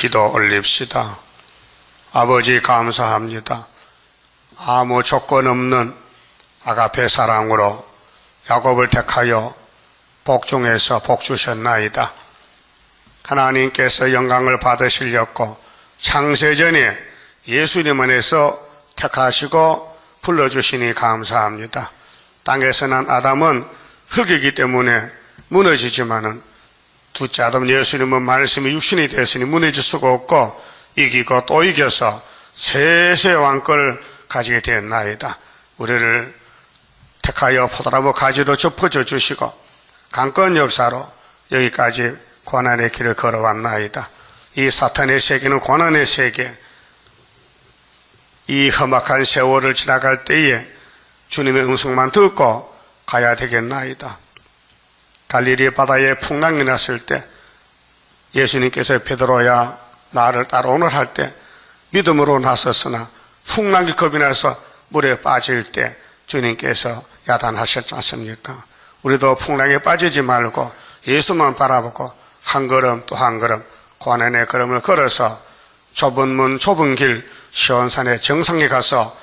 기도 올립시다. 아버지 감사합니다. 아무 조건 없는 아가페 사랑으로 야곱을 택하여 복중에서 복주셨나이다. 하나님께서 영광을 받으시려고 창세전에 예수님 안에서 택하시고 불러주시니 감사합니다. 땅에서 난 아담은 흙이기 때문에 무너지지만은 둘째 아담 예수님은 말씀이 육신이 되었으니 무너질 수가 없고 이기고 또 이겨서 세세 왕권을 가지게 되었나이다. 우리를 택하여 포도나무 가지로 접어져 주시고 강권 역사로 여기까지 고난의 길을 걸어왔나이다. 이 사탄의 세계는 고난의 세계, 이 험악한 세월을 지나갈 때에 주님의 음성만 듣고 가야 되겠나이다. 갈릴리 바다에 풍랑이 났을 때 예수님께서 베드로야 나를 따라오너라 할 때 믿음으로 나섰으나 풍랑이 겁이 나서 물에 빠질 때 주님께서 야단하셨지 않습니까? 우리도 풍랑에 빠지지 말고 예수만 바라보고 한 걸음 또 한 걸음 고난의 걸음을 걸어서 좁은 문 좁은 길 시온산의 정상에 가서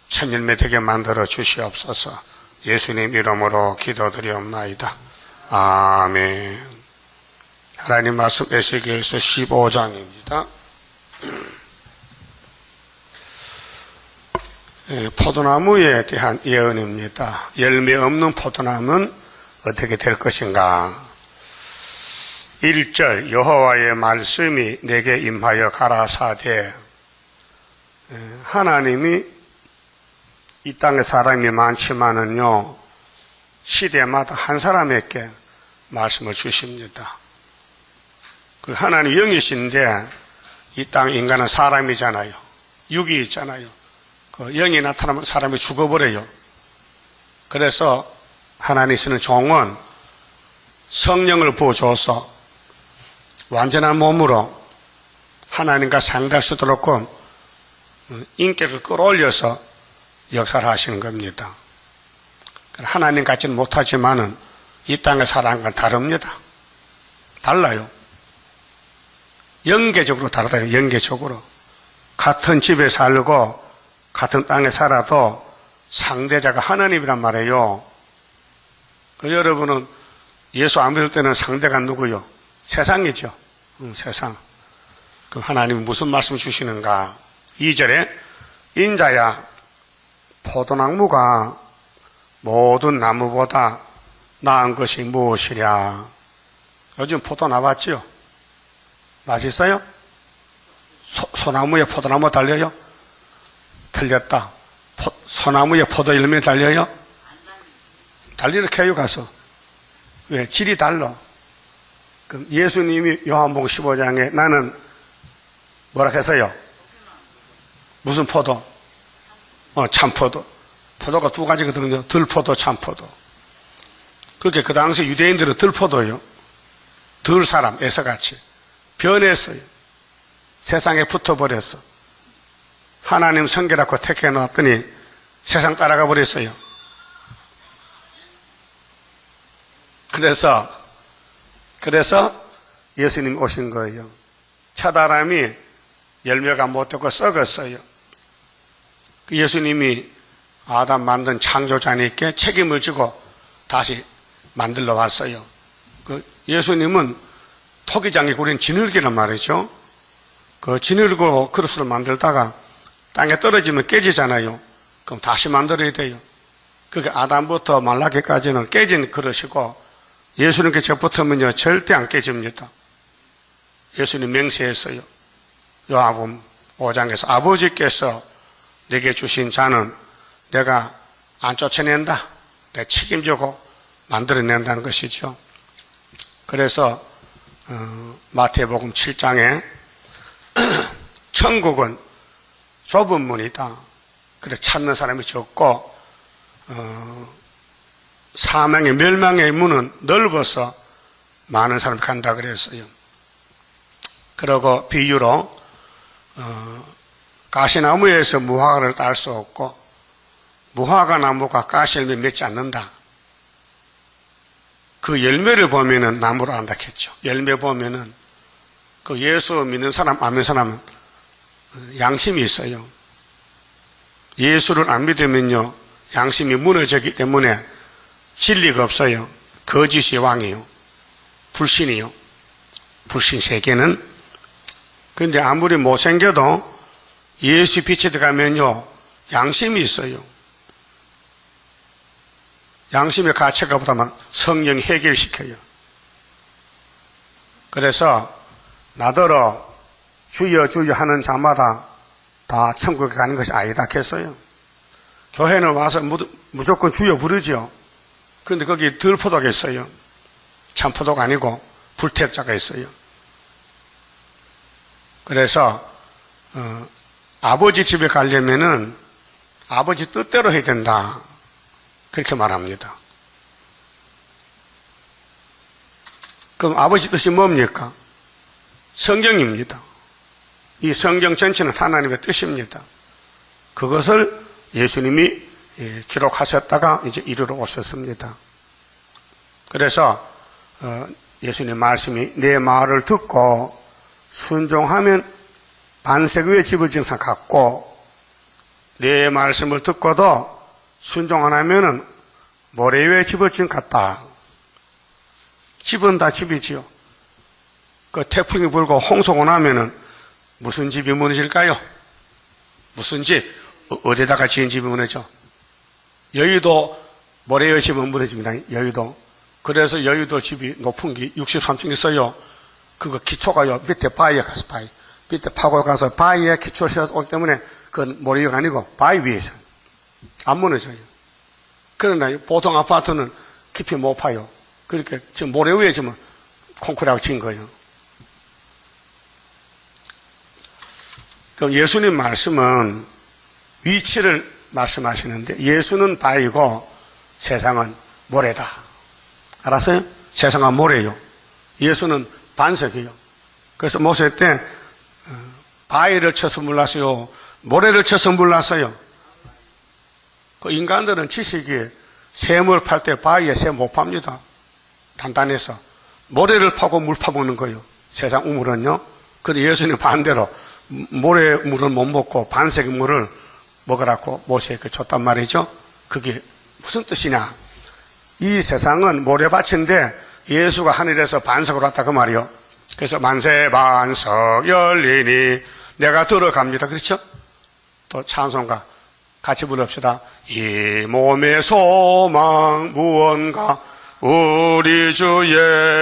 천일매 되게 만들어 주시옵소서. 예수님 이름으로 기도드리옵나이다. 아멘. 하나님 말씀 에스겔서 15장입니다. 포도나무에 대한 예언입니다. 열매 없는 포도나무는 어떻게 될 것인가? 1절 여호와의 말씀이 내게 임하여 가라사대. 하나님이 이 땅에 사람이 많지만은요 시대마다 한 사람에게 말씀을 주십니다. 그 하나님 영이신데 이 땅 인간은 사람이잖아요. 육이 있잖아요. 그 영이 나타나면 사람이 죽어버려요. 그래서 하나님께서는 종은 성령을 부어줘서 완전한 몸으로 하나님과 상대할 수 있도록 인격을 끌어올려서 역사를 하시는 겁니다. 하나님 같지는 못하지만은 이 땅의 사람과 다릅니다. 달라요. 영계적으로 다르다. 영계적으로 같은 집에 살고 같은 땅에 살아도 상대자가 하나님이란 말이에요. 여러분은 예수 안 믿을 때는 상대가 누구요? 세상이죠. 세상. 그럼 하나님은 무슨 말씀 주시는가? 2절에 인자야 포도나무가 모든 나무보다 나은 것이 무엇이랴? 요즘 포도 나왔지요? 맛있어요? 소나무에 포도나무 달려요? 틀렸다. 소나무에 포도 열매 달려요? 달리러 캐요 가서. 왜? 질이 달라. 그럼 예수님이 요한복음 15장에 나는 뭐라 했어요? 무슨 포도? 참포도. 포도가 두 가지거든요. 들포도, 참포도. 그게 그 당시 유대인들은 들포도요. 들 사람, 에서같이. 변했어요. 세상에 붙어버렸어. 하나님 성결하고 택해놨더니 세상 따라가 버렸어요. 그래서 예수님 오신 거예요. 첫 아람이 열매가 못되고 썩었어요. 예수님이 아담 만든 창조자니까 책임을 지고 다시 만들러 왔어요. 예수님은 토기장에 우리는 지늘기란 말이죠. 그 지늘고 그릇을 만들다가 땅에 떨어지면 깨지잖아요. 그럼 다시 만들어야 돼요. 그게 아담부터 말라기까지는 깨진 그릇이고 예수님께 접붙으면요 절대 안 깨집니다. 예수님 맹세했어요. 요한복음 5장에서 아버지께서 내게 주신 자는 내가 안 쫓아낸다. 내가 책임지고 만들어낸다는 것이죠. 그래서 마태복음 7장에 천국은 좁은 문이다. 그래 찾는 사람이 적고 사망의 멸망의 문은 넓어서 많은 사람이 간다 그랬어요. 그리고 비유로 가시나무에서 무화과를 딸 수 없고 무화과 나무가 가시열매 맺지 않는다. 그 열매를 보면은 나무를 안다 했죠. 열매 보면은 그 예수 믿는 사람, 안 믿는 사람은 양심이 있어요. 예수를 안 믿으면요, 양심이 무너지기 때문에 진리가 없어요. 거짓이 왕이요. 불신이요. 불신 세계는. 그런데 아무리 못생겨도 예수 빛에 들어가면요, 양심이 있어요. 양심의 가치가 보다만 성령이 해결시켜요. 그래서 나더러 주여 주여 하는 자마다 다 천국에 가는 것이 아니다 했어요. 교회는 와서 무조건 주여 부르죠. 그런데 거기 들포도가 있어요. 참포도가 아니고 불태자가 있어요. 그래서 아버지 집에 가려면은 아버지 뜻대로 해야 된다, 그렇게 말합니다. 그럼 아버지 뜻이 뭡니까? 성경입니다. 이 성경 전체는 하나님의 뜻입니다. 그것을 예수님이 기록하셨다가 이제 이루러 오셨습니다. 그래서 예수님 말씀이 내 말을 듣고 순종하면 반석 위에 집을 지은 사 같고, 내 말씀을 듣고도 순종 안 하면은 모래 위에 집을 지은 같다. 집은 다 집이지요. 그 태풍이 불고 홍수가 나면은 무슨 집이 무너질까요? 무슨 집? 어디다가 지은 집이 무너져? 여의도 모래 위에 집은 무너집니다. 여의도. 그래서 여의도 집이 높은 게 63층 있어요. 그거 기초가요, 밑에 바위에 가서 밑에 파고 가서 바위에 기초를 세워서 오기 때문에 그건 모래 위가 아니고 바위 위에서 안 무너져요. 그러나 보통 아파트는 깊이 못 파요. 그렇게 지금 모래 위에 지금 콘크리트하고 지은 거예요. 그럼 예수님 말씀은 위치를 말씀하시는데, 예수는 바위고 세상은 모래다. 알았어요? 세상은 모래요. 예수는 반석이요. 그래서 모세 때 바위를 쳐서 몰랐어요, 모래를 쳐서 몰랐어요. 그 인간들은 지식이 샘을 팔 때 바위에 샘 못 팝니다. 단단해서 모래를 파고 물 파먹는 거예요. 세상 우물은요. 그런데 예수님 반대로 모래물을 못 먹고 반석 물을 먹으라고 모세에게 줬단 말이죠. 그게 무슨 뜻이냐? 이 세상은 모래밭인데 예수가 하늘에서 반석으로 왔다 그 말이요. 그래서 만세 반석 열리니 내가 들어갑니다. 그렇죠? 또 찬송가 같이 부릅시다. 이 몸의 소망 무언가 우리 주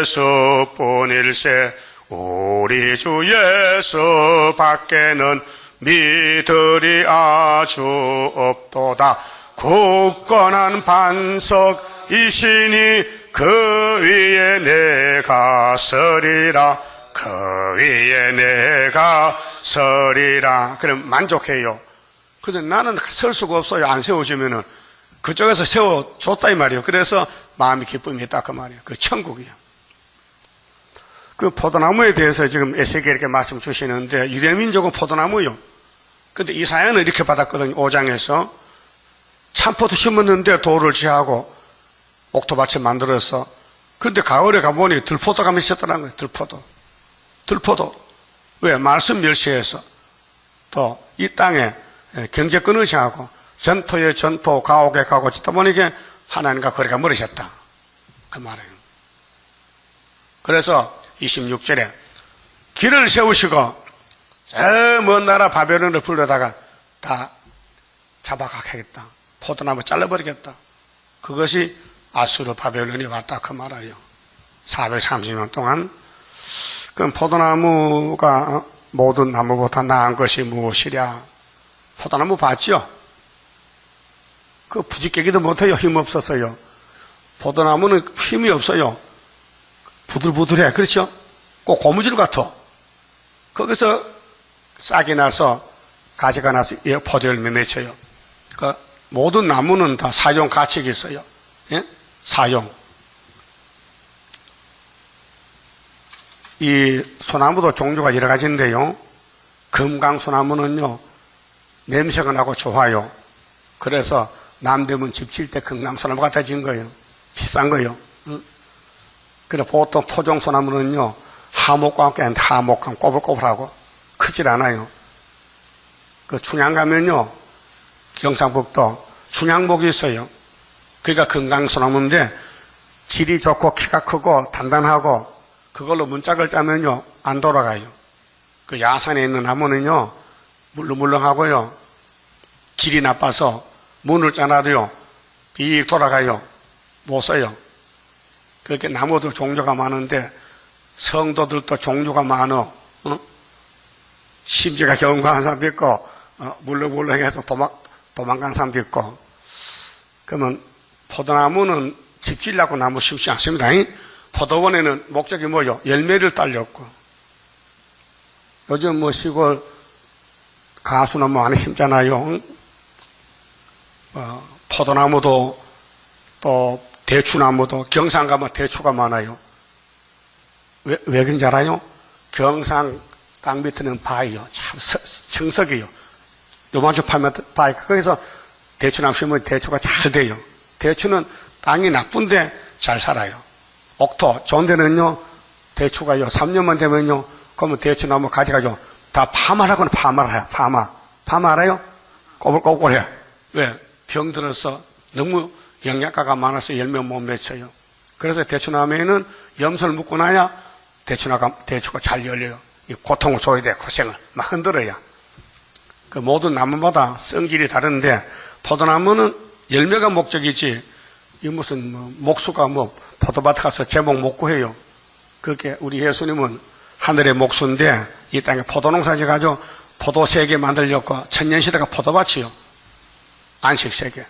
예수뿐일세. 우리 주 예수 밖에는 믿으리 아주 없도다. 굳건한 반석이시니 그 위에 내가 서리라. 그 위에 내가 서리라. 그럼 만족해요. 근데 나는 설 수가 없어요. 안 세워주면은. 그쪽에서 세워줬다 이 말이에요. 그래서 마음이 기쁨이 있다 그 말이에요. 그 천국이요. 그 포도나무에 대해서 지금 에세겔 이렇게 말씀 주시는데, 유대민족은 포도나무요. 근데 이사야는 이렇게 받았거든요. 5장에서 참포도 심었는데 돌을 취하고 옥토밭을 만들어서. 근데 가을에 가보니 들포도가 맺혔더라는 거예요. 들포도. 왜? 말씀 멸시해서 또 이 땅에 경제 끊으시하고 전토에 전토, 가옥에 가고 짓다 보니까 하나님과 거리가 멀어졌다 그 말이에요. 그래서 26절에 길을 세우시고 저 먼 나라 바벨론을 불러다가 다 잡아가겠다. 포도나무 잘라버리겠다. 그것이 아수르 바벨론이 왔다 그 말이에요. 430년 동안. 그럼 포도나무가 모든 나무보다 나은 것이 무엇이랴? 포도나무 봤죠? 그 부지깨기도 못해요. 힘 없었어요. 포도나무는 힘이 없어요. 부들부들해. 그렇죠? 꼭 고무줄 같아. 거기서 싹이 나서 가지가 나서 포도열매 맺혀요. 그 모든 나무는 다 사용 가치가 있어요. 예? 사용. 이 소나무도 종류가 여러 가지인데요. 금강소나무는요, 냄새가 나고 좋아요. 그래서 남대문 집 칠 때 금강소나무 갖다 준 거예요. 비싼 거예요. 그래 보통 토종소나무는요, 하목과 함께 하목감 꼬불꼬불하고 크질 않아요. 그 춘향 가면요, 경상북도 춘향목이 있어요. 그러니까 금강소나무인데 질이 좋고 키가 크고 단단하고 그걸로 문짝을 짜면요 안 돌아가요. 그 야산에 있는 나무는요 물렁물렁하고요 질이 나빠서 문을 짜놔도요 빅 돌아가요. 못 써요. 그렇게 나무들 종류가 많은데 성도들도 종류가 많어. 심지가 경과한 사람도 있고 물렁물렁해서 도망간 사람도 있고. 그러면 포도나무는 집 지려고 나무 심지 않습니다. 포도원에는 목적이 뭐요? 열매를 따려고. 요즘 뭐 시골 가수나무 많이 심잖아요. 포도나무도 또 대추나무도 경상 가면 대추가 많아요. 왜 그런지 알아요? 경상 땅 밑에는 바위요. 참 청석이요. 요만큼 파면 바위. 거기서 대추나무 심으면 대추가 잘 돼요. 대추는 땅이 나쁜데 잘 살아요. 옥토 좋은 데는요 대추가요 3년만 되면요 그러면 대추나무 가지가요 다 파마라고는 파마를 파마 알아요? 꼬불꼬불해. 왜? 병 들어서 너무 영양가가 많아서 열매 못 맺혀요. 그래서 대추나무에는 염소를 묻고 나야 대추가 잘 열려요. 이 고통을 줘야 돼. 고생을 막 흔들어야. 그 모든 나무마다 성질이 다른데 포도나무는 열매가 목적이지 이 무슨 목수가 포도밭 가서 제목 못 구해요. 그렇게 우리 예수님은 하늘의 목수인데 이 땅에 포도농사 지어가지고 포도 세계 만들려고 천년시대가 포도밭이요. 안식 세계,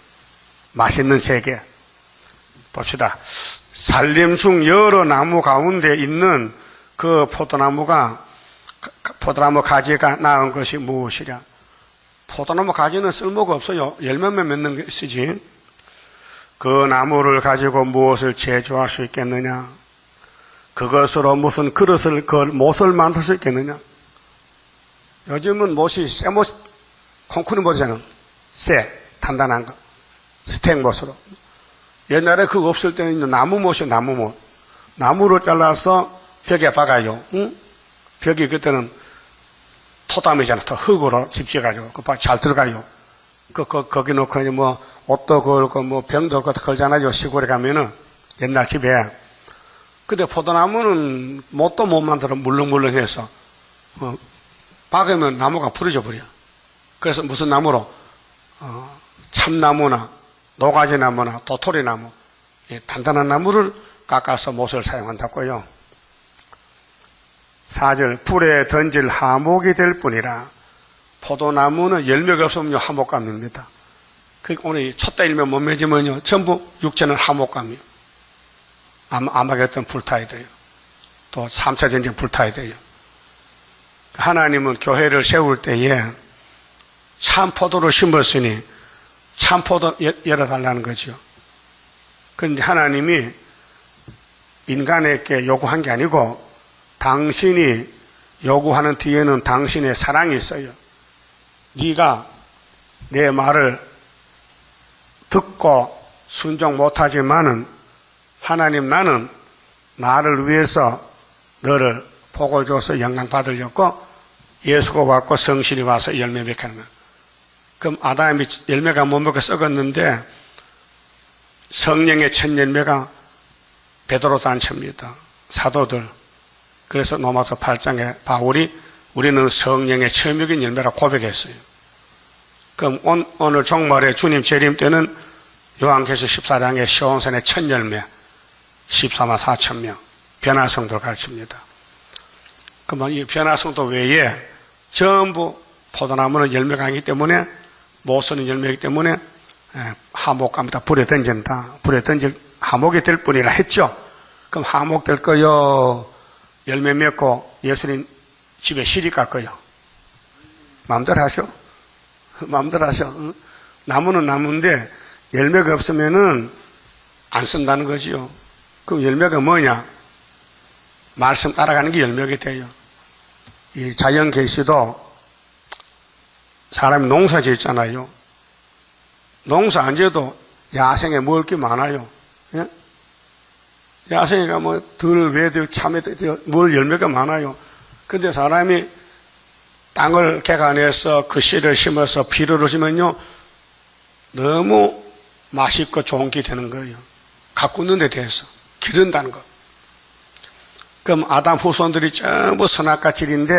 맛있는 세계. 봅시다. 살림 중 여러 나무 가운데 있는 그 포도나무 가지가 낳은 것이 무엇이랴? 포도나무 가지는 쓸모가 없어요. 열매만 맺는 게 쓰지. 그 나무를 가지고 무엇을 제조할 수 있겠느냐? 그것으로 무슨 그릇을, 못을 만들 수 있겠느냐? 요즘은 못이 쇠못, 콩쿠리 못이잖아. 단단한 거. 스택 못으로. 옛날에 그거 없을 때는 나무 못이요, 나무 못. 나무를 잘라서 벽에 박아요. 응? 벽이 그때는 토담이잖아. 흙으로 집 지어가지고. 잘 들어가요. 거기 놓고, 옷도 걸고, 병도 걸잖아요. 시골에 가면은. 옛날 집에. 근데 포도나무는 못도 못 만들어 물렁물렁해서. 박으면 나무가 부러져 버려. 그래서 무슨 나무로? 참나무나, 노가지나무나, 도토리나무. 단단한 나무를 깎아서 못을 사용한다고요. 4절, 불에 던질 하목이 될 뿐이라. 포도나무는 열매가 없으면 하목감입니다. 그러니까 오늘 첫 달이면 못 맺으면요 전부 육체는 하목감이요. 아마겟돈 불타야 돼요. 또 3차 전쟁 불타야 돼요. 하나님은 교회를 세울 때에 참포도를 심었으니 참포도 열어달라는 거죠. 그런데 하나님이 인간에게 요구한 게 아니고 당신이 요구하는 뒤에는 당신의 사랑이 있어요. 네가 내 말을 듣고 순종 못하지만은 하나님 나는 나를 위해서 너를 복을 줘서 영광 받으려고 예수가 왔고 성신이 와서 열매 맺게 하는 거야. 그럼 아담이 열매가 못 먹고 썩었는데 성령의 첫 열매가 베드로 단체입니다. 사도들. 그래서 로마서 8장에 바울이 우리는 성령의 처음적인 열매라 고백했어요. 그럼 오늘 종말에 주님 재림 때는 요한계시록 14장의 시온산의 첫 열매 14만 4천 명 변화성도를 가르칩니다. 그러면 이 변화성도 외에 전부 포도나무는 열매가 있기 때문에 못쓰는 열매이기 때문에 하목감다 불에 던진다. 불에 던질 하목이 될 뿐이라 했죠. 그럼 하목 될 거요? 열매 맺고 예수님 집에 시집 갈 거요? 마음대로 하셔. 마음대로 하셔. 나무는 나무인데 열매가 없으면은 안 쓴다는 거지요. 그럼 열매가 뭐냐? 말씀 따라가는 게 열매가 돼요. 이 자연 계시도 사람이 농사 짓잖아요. 농사 안 지어도 야생에 먹을 게 많아요. 예? 야생이가 뭐, 외도, 참외도, 뭘 열매가 많아요. 근데 사람이 땅을 개간해서 그 씨를 심어서 비료를 주면요, 너무 맛있고 좋은 게 되는 거예요. 가꾸는 데 대해서. 기른다는 거. 그럼 아담 후손들이 전부 선악과질인데,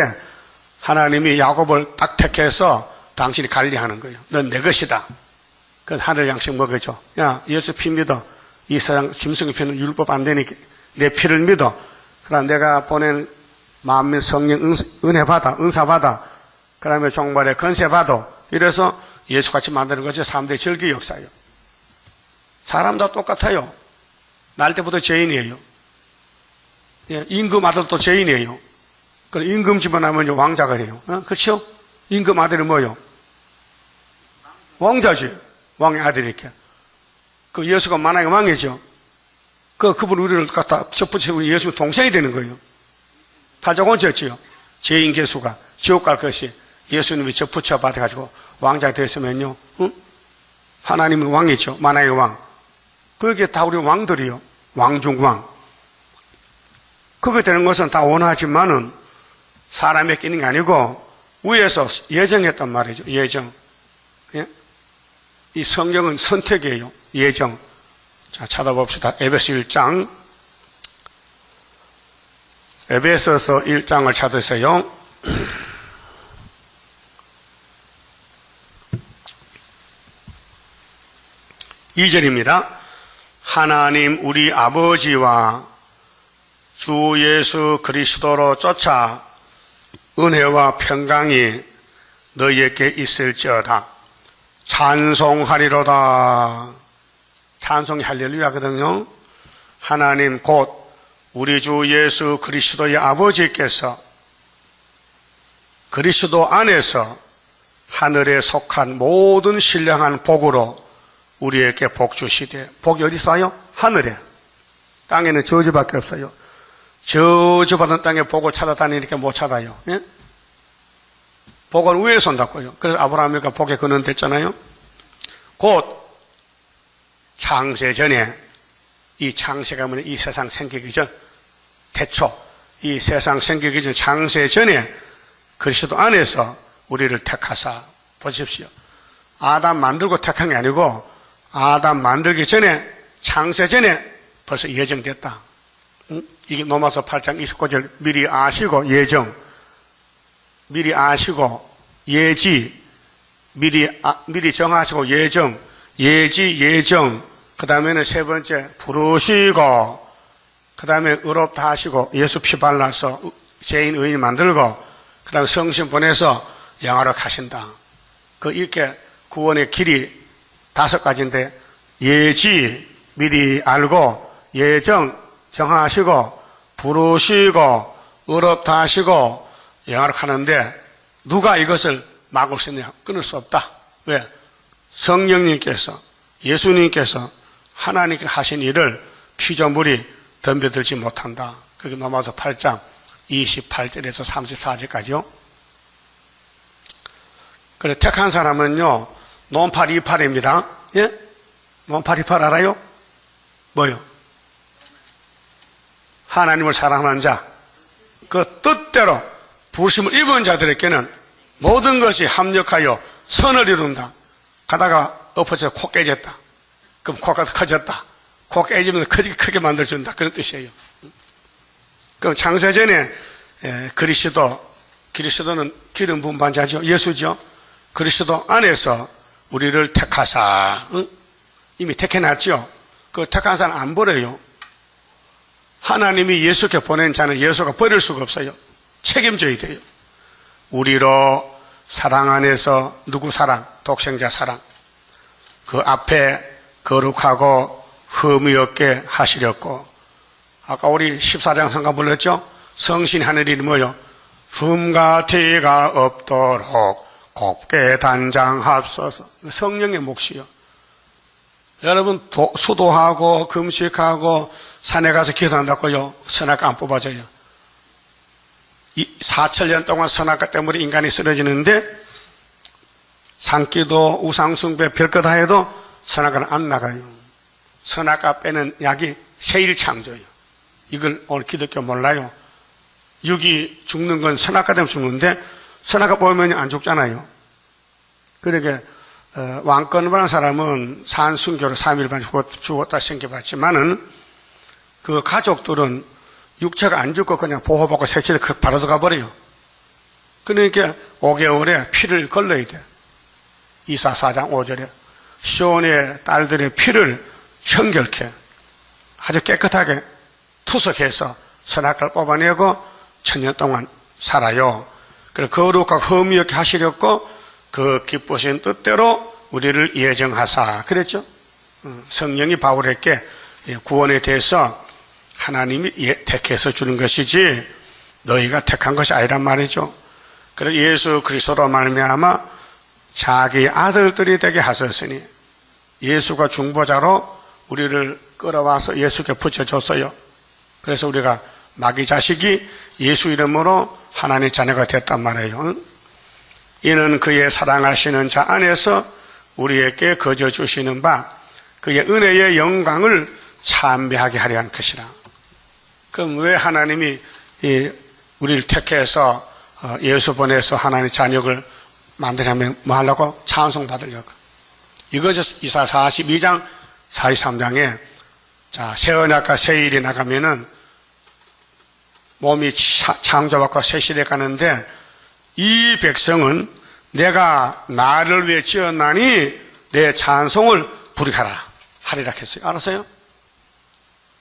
하나님이 야곱을 딱 택해서 당신이 관리하는 거예요. 넌 내 것이다. 그래서 하늘 양식 먹여줘. 야, 예수 피 믿어. 이 세상 짐승의 피는 율법 안 되니까 내 피를 믿어. 그럼 내가 보낸 만민 성령 은혜 받아, 은사 받아. 그 다음에 종말에 건세 받아. 이래서 예수같이 만드는 것이 3대 절기 역사예요. 사람 다 똑같아요. 날 때부터 죄인이에요. 예, 임금 아들도 죄인이에요. 그럼 임금 집어넣으면 왕자가 돼요. 그렇죠? 임금 아들이 뭐요? 왕자지. 왕의 아들이니까. 그 예수가 만왕의 왕이죠. 그분 우리를 갖다 접붙이고 예수 동생이 되는 거예요. 팔자곤지였지요. 죄인 개수가 지옥 갈 것이 예수님이 접붙여 받아가지고 왕자가 됐으면요. 응? 하나님은 왕이죠. 만왕의 왕. 그게 다 우리 왕들이요. 왕중왕. 그게 되는 것은 다 원하지만은 사람에 끼는 게 아니고 위에서 예정했단 말이죠. 예정. 예? 이 성경은 선택이에요. 예정. 자, 찾아봅시다. 에베소 1장. 에베소서 1장을 찾으세요. 2절입니다. 하나님 우리 아버지와 주 예수 그리스도로 쫓아 은혜와 평강이 너희에게 있을지어다. 찬송하리로다. 찬송이 할렐루야거든요. 하나님 곧 우리 주 예수 그리스도의 아버지께서 그리스도 안에서 하늘에 속한 모든 신령한 복으로 우리에게 복 주시되, 복이 어디서 와요? 하늘에. 땅에는 저주밖에 없어요. 저주받은 땅에 복을 찾아다니니까 못 찾아요. 예? 복은 위에서 온다고요. 그래서 아브라함이가 복의 근원 됐잖아요. 곧 창세 전에, 이 창세가 뭐냐, 이 세상 생기기 전, 태초, 이 세상 생기기 전 창세 전에 그리스도 안에서 우리를 택하사. 보십시오. 아담 만들고 택한 게 아니고 아담 만들기 전에, 창세 전에 벌써 예정됐다. 이게 로마서 8장 29절 미리 아시고 예정, 미리 아시고 예지, 미리 정하시고 예정, 예지 예정, 그 다음에는 세 번째 부르시고, 그 다음에 의롭다 하시고 예수 피 발라서 죄인 의인 만들고, 그 다음에 성신 보내서 영화로 가신다. 이렇게 구원의 길이 5가지인데, 예지 미리 알고, 예정 정하시고, 부르시고, 의롭다 하시고 영화로 가는데, 누가 이것을 막을 수 있느냐? 끊을 수 없다. 왜? 성령님께서, 예수님께서 하나님께 하신 일을 피조물이 덤벼들지 못한다. 그게 넘어서 8장 28절에서 34절까지요. 그래, 택한 사람은요, 논팔 이팔입니다. 예? 논팔 이팔 알아요? 뭐요? 하나님을 사랑하는 자, 그 뜻대로 부르심을 입은 자들에게는 모든 것이 합력하여 선을 이룬다. 가다가 엎어져서 코 깨졌다. 그럼 코가 커졌다. 코 깨지면 크게 만들어준다. 그런 뜻이에요. 그럼 창세전에 그리스도는 기름 부은 반자죠. 예수죠. 그리스도 안에서 우리를 택하사. 응? 이미 택해놨죠. 그 택한 사람 안 버려요. 하나님이 예수께 보낸 자는 예수가 버릴 수가 없어요. 책임져야 돼요. 우리로 사랑 안에서, 누구 사랑? 독생자 사랑. 그 앞에 거룩하고 흠이 없게 하시렸고, 아까 우리 14장 성가 불렀죠? 성신 하늘이 뭐요? 흠과 티가 없도록 곱게 단장합소서. 성령의 몫이요. 여러분 수도하고 금식하고 산에 가서 기도한다고요? 선악과 안 뽑아져요. 4천년 동안 선악과 때문에 인간이 쓰러지는데, 산기도 우상숭배 별거 다 해도 선악과는 안 나가요. 선악과 빼는 약이 세일창조예요. 이걸 오늘 기독교 몰라요. 육이 죽는 건 선악과 때문에 죽는데 선악과 보면 안 죽잖아요. 그러게 왕권 받은 사람은 산순교로 3일 반 죽었다 생겨봤지만은 그 가족들은 육체가 안 죽고 그냥 보호받고 세실에 바로 들어가 버려요. 그러니까 5개월에 피를 걸러야 돼. 이사 4장 5절에 시온의 딸들의 피를 청결케 아주 깨끗하게 투석해서 선악과를 뽑아내고 천년 동안 살아요. 그래서 거룩하고 흠이 없게 하시려고 그 기쁘신 뜻대로 우리를 예정하사 그랬죠. 성령이 바울에게 구원에 대해서 하나님이 택해서 주는 것이지 너희가 택한 것이 아니란 말이죠. 그래서 예수 그리스도로 말미암아 자기 아들들이 되게 하셨으니 예수가 중보자로 우리를 끌어와서 예수께 붙여줬어요. 그래서 우리가 마귀 자식이 예수 이름으로 하나님의 자녀가 됐단 말이에요. 이는 그의 사랑하시는 자 안에서 우리에게 거저 주시는 바 그의 은혜의 영광을 참배하게 하려 한 것이라. 그럼 왜 하나님이 우리를 택해서 예수 보내서 하나님의 자녀를 만들려면 뭐 하려고? 찬송받으려고. 이것이 이사 42장 43장에 자 새언약과 새일이 나가면은 몸이 창조받고 새 시대 가는데 이 백성은 내가 나를 위해 지었나니 내 찬송을 부르게 하리라 했어요. 알았어요?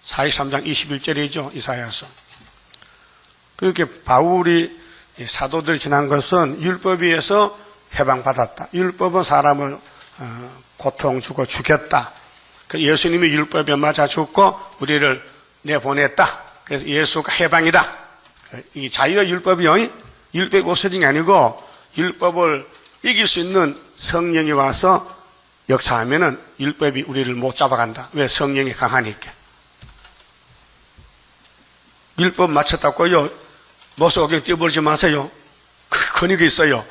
43장 21절이죠. 이사야서. 그렇게 바울이 사도들 지난 것은 율법에 의해서 해방받았다. 율법은 사람을 고통 주고 죽였다. 예수님이 율법에 맞아 죽고 우리를 내보냈다. 그래서 예수가 해방이다. 이 자유와 율법이요. 율법이 없어진 게 아니고 율법을 이길 수 있는 성령이 와서 역사하면은 율법이 우리를 못 잡아간다. 왜? 성령이 강하니까. 율법 맞췄다고요. 모서오경 뛰어버리지 마세요. 근육이 있어요.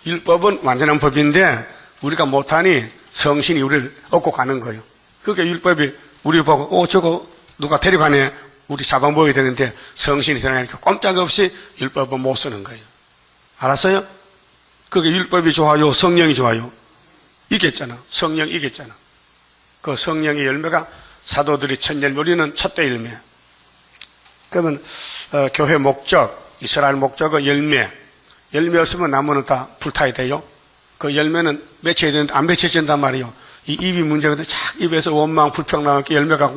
율법은 완전한 법인데 우리가 못하니 성신이 우리를 얻고 가는 거예요. 그러니까 율법이 우리 보고 저거 누가 데려가네. 우리 잡아먹어야 되는데 성신이 들어가니까 꼼짝없이 율법은 못 쓰는 거예요. 알았어요? 그게 율법이 좋아요? 성령이 좋아요? 이겼잖아. 성령 이겼잖아. 그 성령의 열매가 사도들이 첫 열매, 우리는 첫째 열매. 그러면 교회 목적, 이스라엘 목적은 열매. 열매 없으면 나무는 다 불타야 돼요. 그 열매는 맺혀야 되는데 안 맺혀진단 말이에요. 이 입이 문제거든. 착 입에서 원망, 불평 나오니까 열매가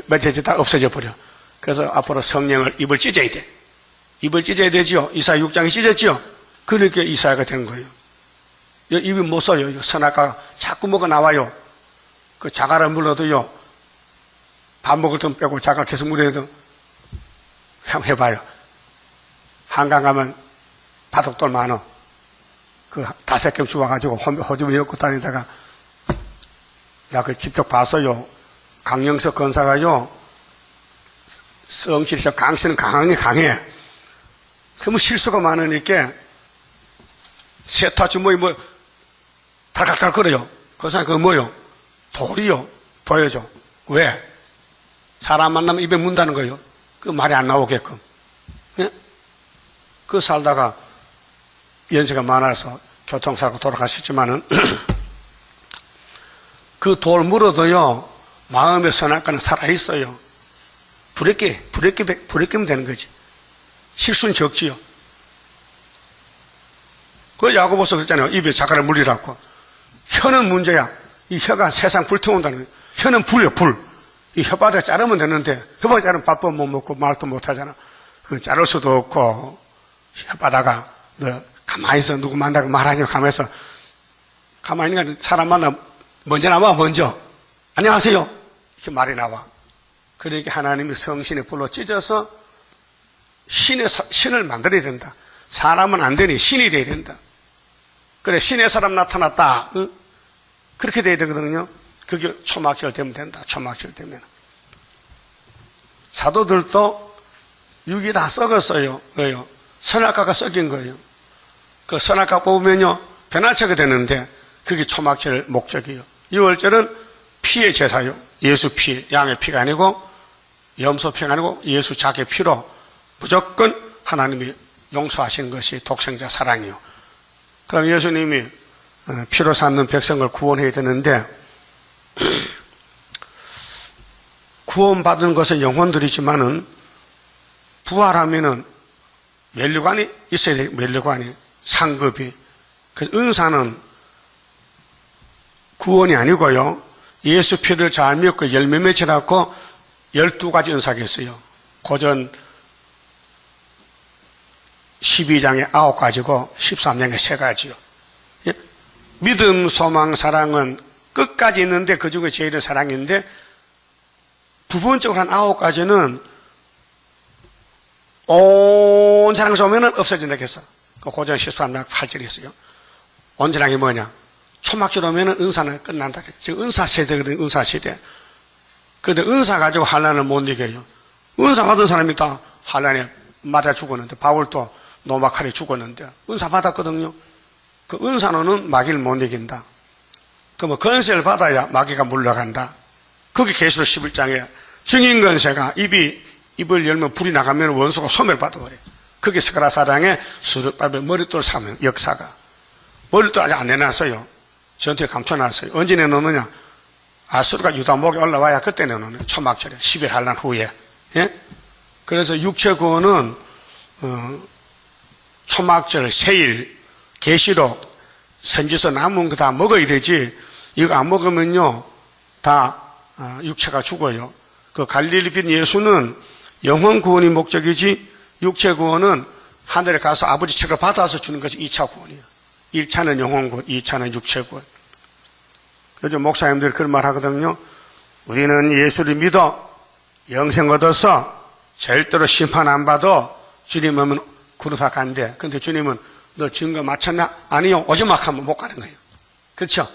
맺혀지다 없어져 버려. 그래서 앞으로 성령을 입을 찢어야 돼. 입을 찢어야 되지요. 이사야 6장이 찢었지요. 그러니까 이사야가 된 거예요. 입이 못 써요. 선악과가 자꾸 뭐가 나와요. 그 자갈을 물어도요. 밥 먹을 돈 빼고 자갈 계속 물어도 한번 해봐요. 한강 가면 바둑돌 많어. 그 5개 주워가지고 호주에 엮고 다니다가 나 그 직접 봤어요. 강영석 권사가요. 성질이 강씨는 강해. 그러면 실수가 많으니까 세타 주머니 달칵달칵 거려요. 그 사람 그거 뭐요? 돌이요. 보여줘. 왜? 사람 만나면 입에 문다는 거예요. 그 말이 안 나오게끔. 예? 그 살다가 연세가 많아서 교통사고 돌아가셨지만은 그 돌 물어도요 마음의 선악과는 살아있어요. 불에 끼면 되는 거지. 실수는 적지요. 그 야고보서 그랬잖아요. 입에 자갈을 물리라고. 혀는 문제야. 이 혀가 세상 불태운다는 거예요. 혀는 불이요, 불. 이 혓바닥 자르면 되는데 혓바닥 자르면 밥도 못 먹고 말도 못 하잖아. 그 자를 수도 없고 혓바닥아 너 가만히 있어. 누구 만나고 말하지 가만히 있어. 가만히 있는 사람 만나 먼저 나와. 먼저 안녕하세요 이렇게 말이 나와. 그러니까 하나님이 성신의 불로 찢어서 신을 만들어야 된다. 사람은 안 되니 신이 돼야 된다. 그래 신의 사람 나타났다. 응? 그렇게 돼야 되거든요. 그게 초막절 되면 된다. 초막절 되면. 사도들도 육이 다 썩었어요. 왜요? 선악과가 썩인 거예요. 그 선악과 뽑으면요 변화체가 되는데 그게 초막절 목적이에요. 6월절은 피의 제사요. 예수 피, 양의 피가 아니고 염소피가 아니고 예수 자기 피로 무조건 하나님이 용서하시는 것이 독생자 사랑이요. 그럼 예수님이 피로 삼는 백성을 구원해야 되는데 구원받은 것은 영혼들이지만은 부활하면은 면류관이 있어야 돼요. 면류관이 상급이. 그 은사는 구원이 아니고요. 예수 피를 잘 믿고 열매 맺혀갖고 12가지 은사가 있어요. 고전 12장에 9가지고 13장에 3가지요. 예? 믿음, 소망, 사랑은 끝까지 있는데 그 중에 제일은 사랑인데 부분적으로 한 9가지는 온 사랑 쏘면은 없어진다 했어. 그 고전 13장 8절에 있어요. 온 사랑이 뭐냐? 초막절 오면은 은사는 끝난다. 지금 은사 세대거든요. 은사 세대. 그런데 은사 가지고 환난을 못 이겨요. 은사 받은 사람이 다 환난에 맞아 죽었는데 바울도 노마칼에 죽었는데 은사 받았거든요. 그 은사로는 마귀를 못 이긴다. 그러면 권세를 받아야 마귀가 물러간다. 그게 계시록 11장에 증인 권세가 입을 열면 불이 나가면 원수가 소멸받아버려요. 그게 스가랴 4장에 수르바벨 머릿돌 사면 역사가. 머릿돌 아직 안 내놨어요. 전투에 감춰놨어요. 언제 내놓느냐? 아수르가 유다 목에 올라와야 그때 내놓는 초막절에 10일 한란 후에. 예? 그래서 육체 구원은 초막절, 세일, 계시록, 선지서 남은 거 다 먹어야 되지. 이거 안 먹으면요 다 육체가 죽어요. 그 갈릴리 빈 예수는 영혼 구원이 목적이지 육체 구원은 하늘에 가서 아버지 책을 받아서 주는 것이 2차 구원이에요. 1차는 영혼 구원, 2차는 육체 구원. 요즘 목사님들이 그런 말 하거든요. 우리는 예수를 믿어 영생 얻어서 절대로 심판 안 받아 주님 오면 구르사 간대. 근데 주님은 너 증거 맞췄나? 아니요. 오지 마 하면 못 가는 거예요. 그렇죠?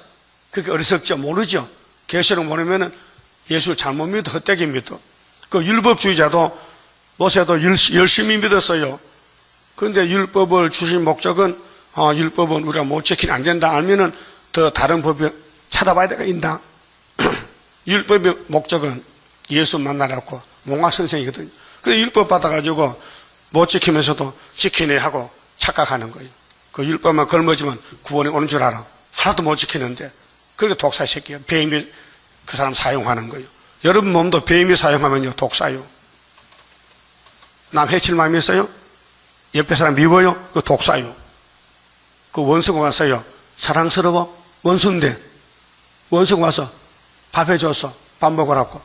그게 어리석죠? 모르죠? 계시록 모르면은 예수를 잘못 믿어, 헛되게 믿어. 그 율법주의자도 모세도 열심히 믿었어요. 그런데 율법을 주신 목적은 율법은 우리가 못 지키면 안 된다 알면은 더 다른 법이 찾아봐야 되겠다. 율법의 목적은 예수 만나라고 몽학 선생이거든요. 그래서 율법 받아가지고 못 지키면서도 지키네 하고 착각하는 거예요. 그 율법만 걸머지면 구원이 오는 줄 알아. 하나도 못 지키는데 그렇게 독사의 새끼야. 뱀이 그 사람 사용하는 거예요. 여러분 몸도 뱀이 사용하면요 독사요. 남 해칠 마음이 있어요? 옆에 사람 미워요? 그 독사요. 그 원수가 왔어요. 사랑스러워? 원수인데 원수가 와서 밥 해줘서 밥 먹으라고.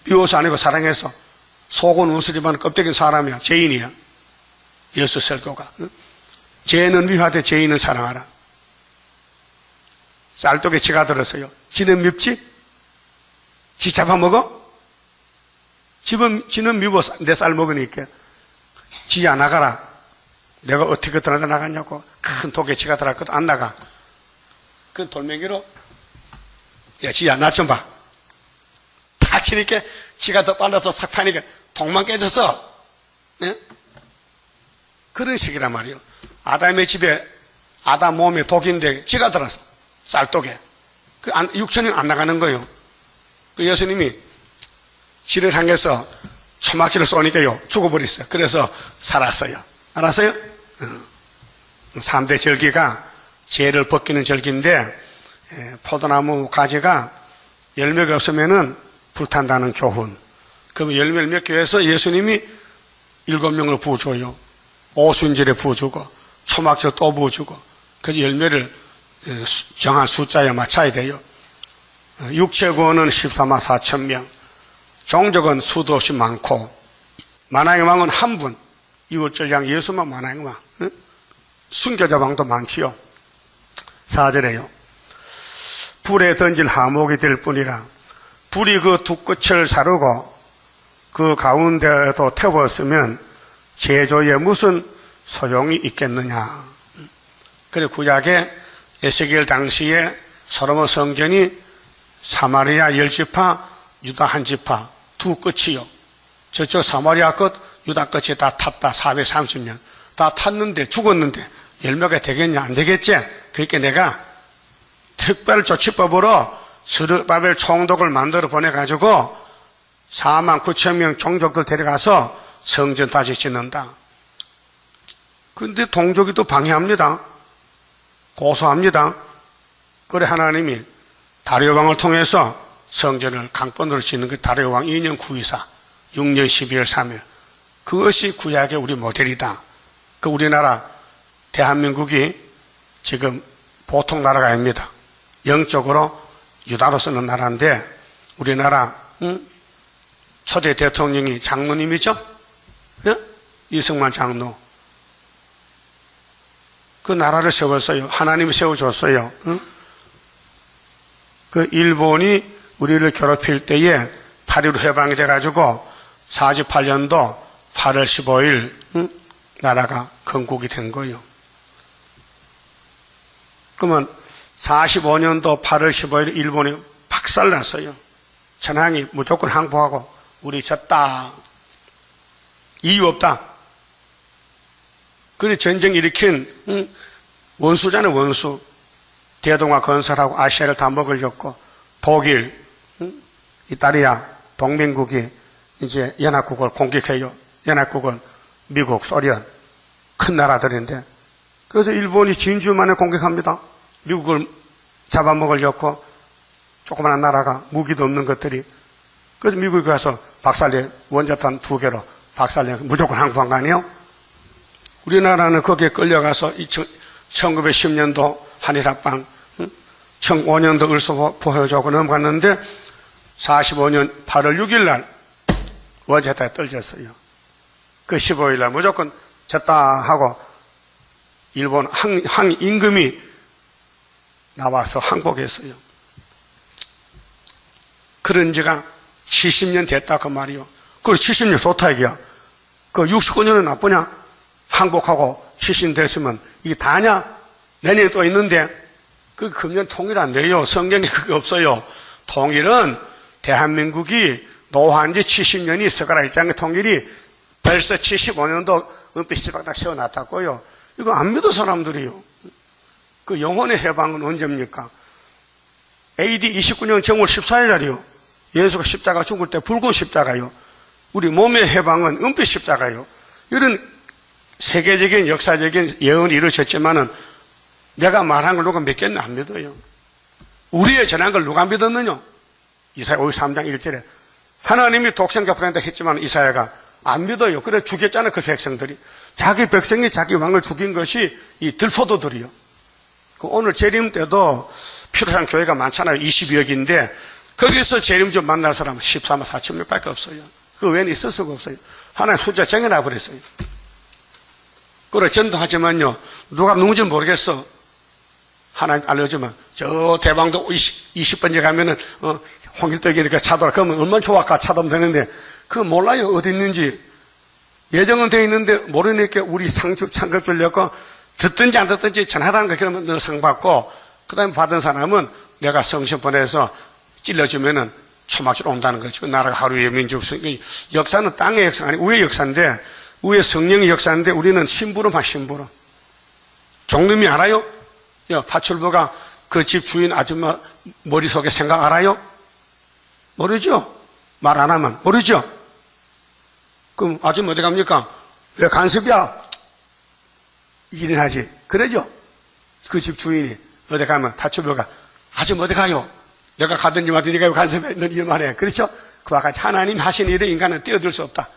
미워서 아니고 사랑해서. 속은 원수지만 껍데기는 사람이야. 죄인이야. 예수 설교가. 죄는 미워하되 죄인은 사랑하라. 쌀독에 지가 들었어요. 지는 밉지? 지 잡아먹어? 지는 미워 내 쌀 먹으니까 지 안 나가라. 내가 어떻게 들어가 나갔냐고. 큰 독에 지가 들어갔거든. 안 나가. 그 돌멩이로 야 지야 나 좀 봐. 다치니까 지가 더 빨라서 싹 파니까 독만 깨졌어. 네? 그런 식이란 말이에요. 아담의 집에 아담 몸에 독인데 지가 들어서 쌀독에 그 육천이 안 나가는 거예요. 그 예수님이 지를 향해서 초막지를 쏘니까요 죽어버렸어요. 그래서 살았어요. 알았어요? 3대 절기가 죄를 벗기는 절기인데 포도나무 가지가 열매가 없으면은 불탄다는 교훈. 그럼 열매를 맺기 위해서 예수님이 7명을 부어줘요. 오순절에 부어주고 초막절 또 부어주고 그 열매를 정한 숫자에 맞춰야 돼요. 육체구원은 14만 4천 명, 종족은 수도 없이 많고 만왕의 왕은 한 분, 이웃절양 예수만 만왕의 왕. 순교자 왕도 많지요. 4절에요. 불에 던질 하목이 될 뿐이라. 불이 그 두 끝을 사르고 그 가운데도 태웠으면 제조에 무슨 소용이 있겠느냐. 그래 구약에 에스겔 당시에 솔로몬 성전이 사마리아 10지파, 유다 1지파 두 끝이요. 저쪽 사마리아 끝, 유다 끝이 다 탔다. 430년. 다 탔는데 죽었는데 열매가 되겠냐 안 되겠지? 그러니까 내가 특별 조치법으로 스르바벨 총독을 만들어 보내가지고 4만 9천 명 종족들 데려가서 성전 다시 짓는다. 근데 동족이 또 방해합니다. 고소합니다. 그래 하나님이 다리오 왕을 통해서 성전을 강권으로 짓는 그 다리오 왕 2년 924, 6년 12월 3일. 그것이 구약의 우리 모델이다. 그 우리나라 대한민국이 지금 보통 나라가 아닙니다. 영적으로 유다로 쓰는 나라인데 우리나라 초대 대통령이 장로님이죠? 네? 이승만 장로. 그 나라를 세웠어요. 하나님이 세워줬어요. 그 일본이 우리를 괴롭힐 때에 8.15 해방이 돼가지고 48년도 8월 15일 나라가 건국이 된 거예요. 그러면 45년도 8월 15일 일본이 박살났어요. 천황이 무조건 항복하고 우리 졌다. 이유 없다. 그래 전쟁 일으킨 원수잖아요. 원수. 대동아 건설하고 아시아를 다 먹으려고 독일, 이탈리아, 동맹국이 이제 연합국을 공격해요. 연합국은 미국, 소련 큰 나라들인데 그래서 일본이 진주만에 공격합니다. 미국을 잡아먹으려고 조그마한 나라가 무기도 없는 것들이. 그래서 미국에 가서 박살내 원자탄 2개로 박살내 무조건 항복한 거 아니에요? 우리나라는 거기에 끌려가서 1910년도 한일합방 1005년도 을소보호조고 넘어갔는데 45년 8월 6일 날 원자탄에 떨어졌어요. 그 15일 날 무조건 졌다 하고 일본 항임금이 나와서 항복했어요. 그런 지가 70년 됐다 그 말이요. 그리고 70년 좋다 이게야. 그 69년은 나쁘냐? 항복하고 70년 됐으면 이게 다냐? 내년에 또 있는데 그 금년 통일 안 돼요. 성경에 그게 없어요. 통일은 대한민국이 노한 지 70년이 있어가라 일장의 통일이 벌써 75년도 은빛 시박딱 세워놨다고요. 이거 안 믿어 사람들이요. 그 영혼의 해방은 언제입니까? AD 29년 정월 14일 날이요. 예수가 십자가 죽을 때 붉은 십자가요. 우리 몸의 해방은 은빛 십자가요. 이런 세계적인 역사적인 예언이 이루어졌지만은 내가 말한 걸 누가 믿겠나? 안 믿어요. 우리의 전한 걸 누가 믿었느냐? 이사야 53장 1절에 하나님이 독생자 보낸다 했지만 이사야가 안 믿어요. 그래 죽였잖아요. 그 백성들이. 자기 백성이 자기 왕을 죽인 것이 이 들포도들이요. 오늘 재림 때도 피로산 교회가 많잖아요. 22억인데 거기서 재림 좀 만날 사람은 14만 4천 명밖에 없어요. 그 외에는 있을 수가 없어요. 하나님 숫자 정해놔 버렸어요. 그래 전도하지만요. 누가 누군지 모르겠어. 하나님 알려주면 저 대방도 20번째 가면은 홍길동이니까 차도라. 그러면 얼마나 좋아할까 차도면 되는데 그거 몰라요. 어디 있는지. 예정은 되어 있는데 모르니까 우리 상급 주려고 듣든지 안 듣든지 전하라는 거 그러면 너 상 받고 그 다음에 받은 사람은 내가 성신 보내서 찔러주면은 초막질 온다는 거죠. 그 나라가 하루의 민족 역사는 땅의 역사가 아니고 우의 역사인데 우의 성령의 역사인데 우리는 심부름한 심부름. 종님이 알아요? 파출부가 그 집 주인 아줌마 머릿속에 생각 알아요? 모르죠? 말 안 하면 모르죠? 그럼 아줌마 어디 갑니까? 왜 간섭이야? 일어나지. 그러죠? 그 집 주인이 어디 가면 파출부가 아줌마 어디 가요? 내가 가든지 말든지 네가 왜 간섭해? 넌 일만 해. 그렇죠? 그와 같이 하나님이 하신 일에 인간은 뛰어들 수 없다.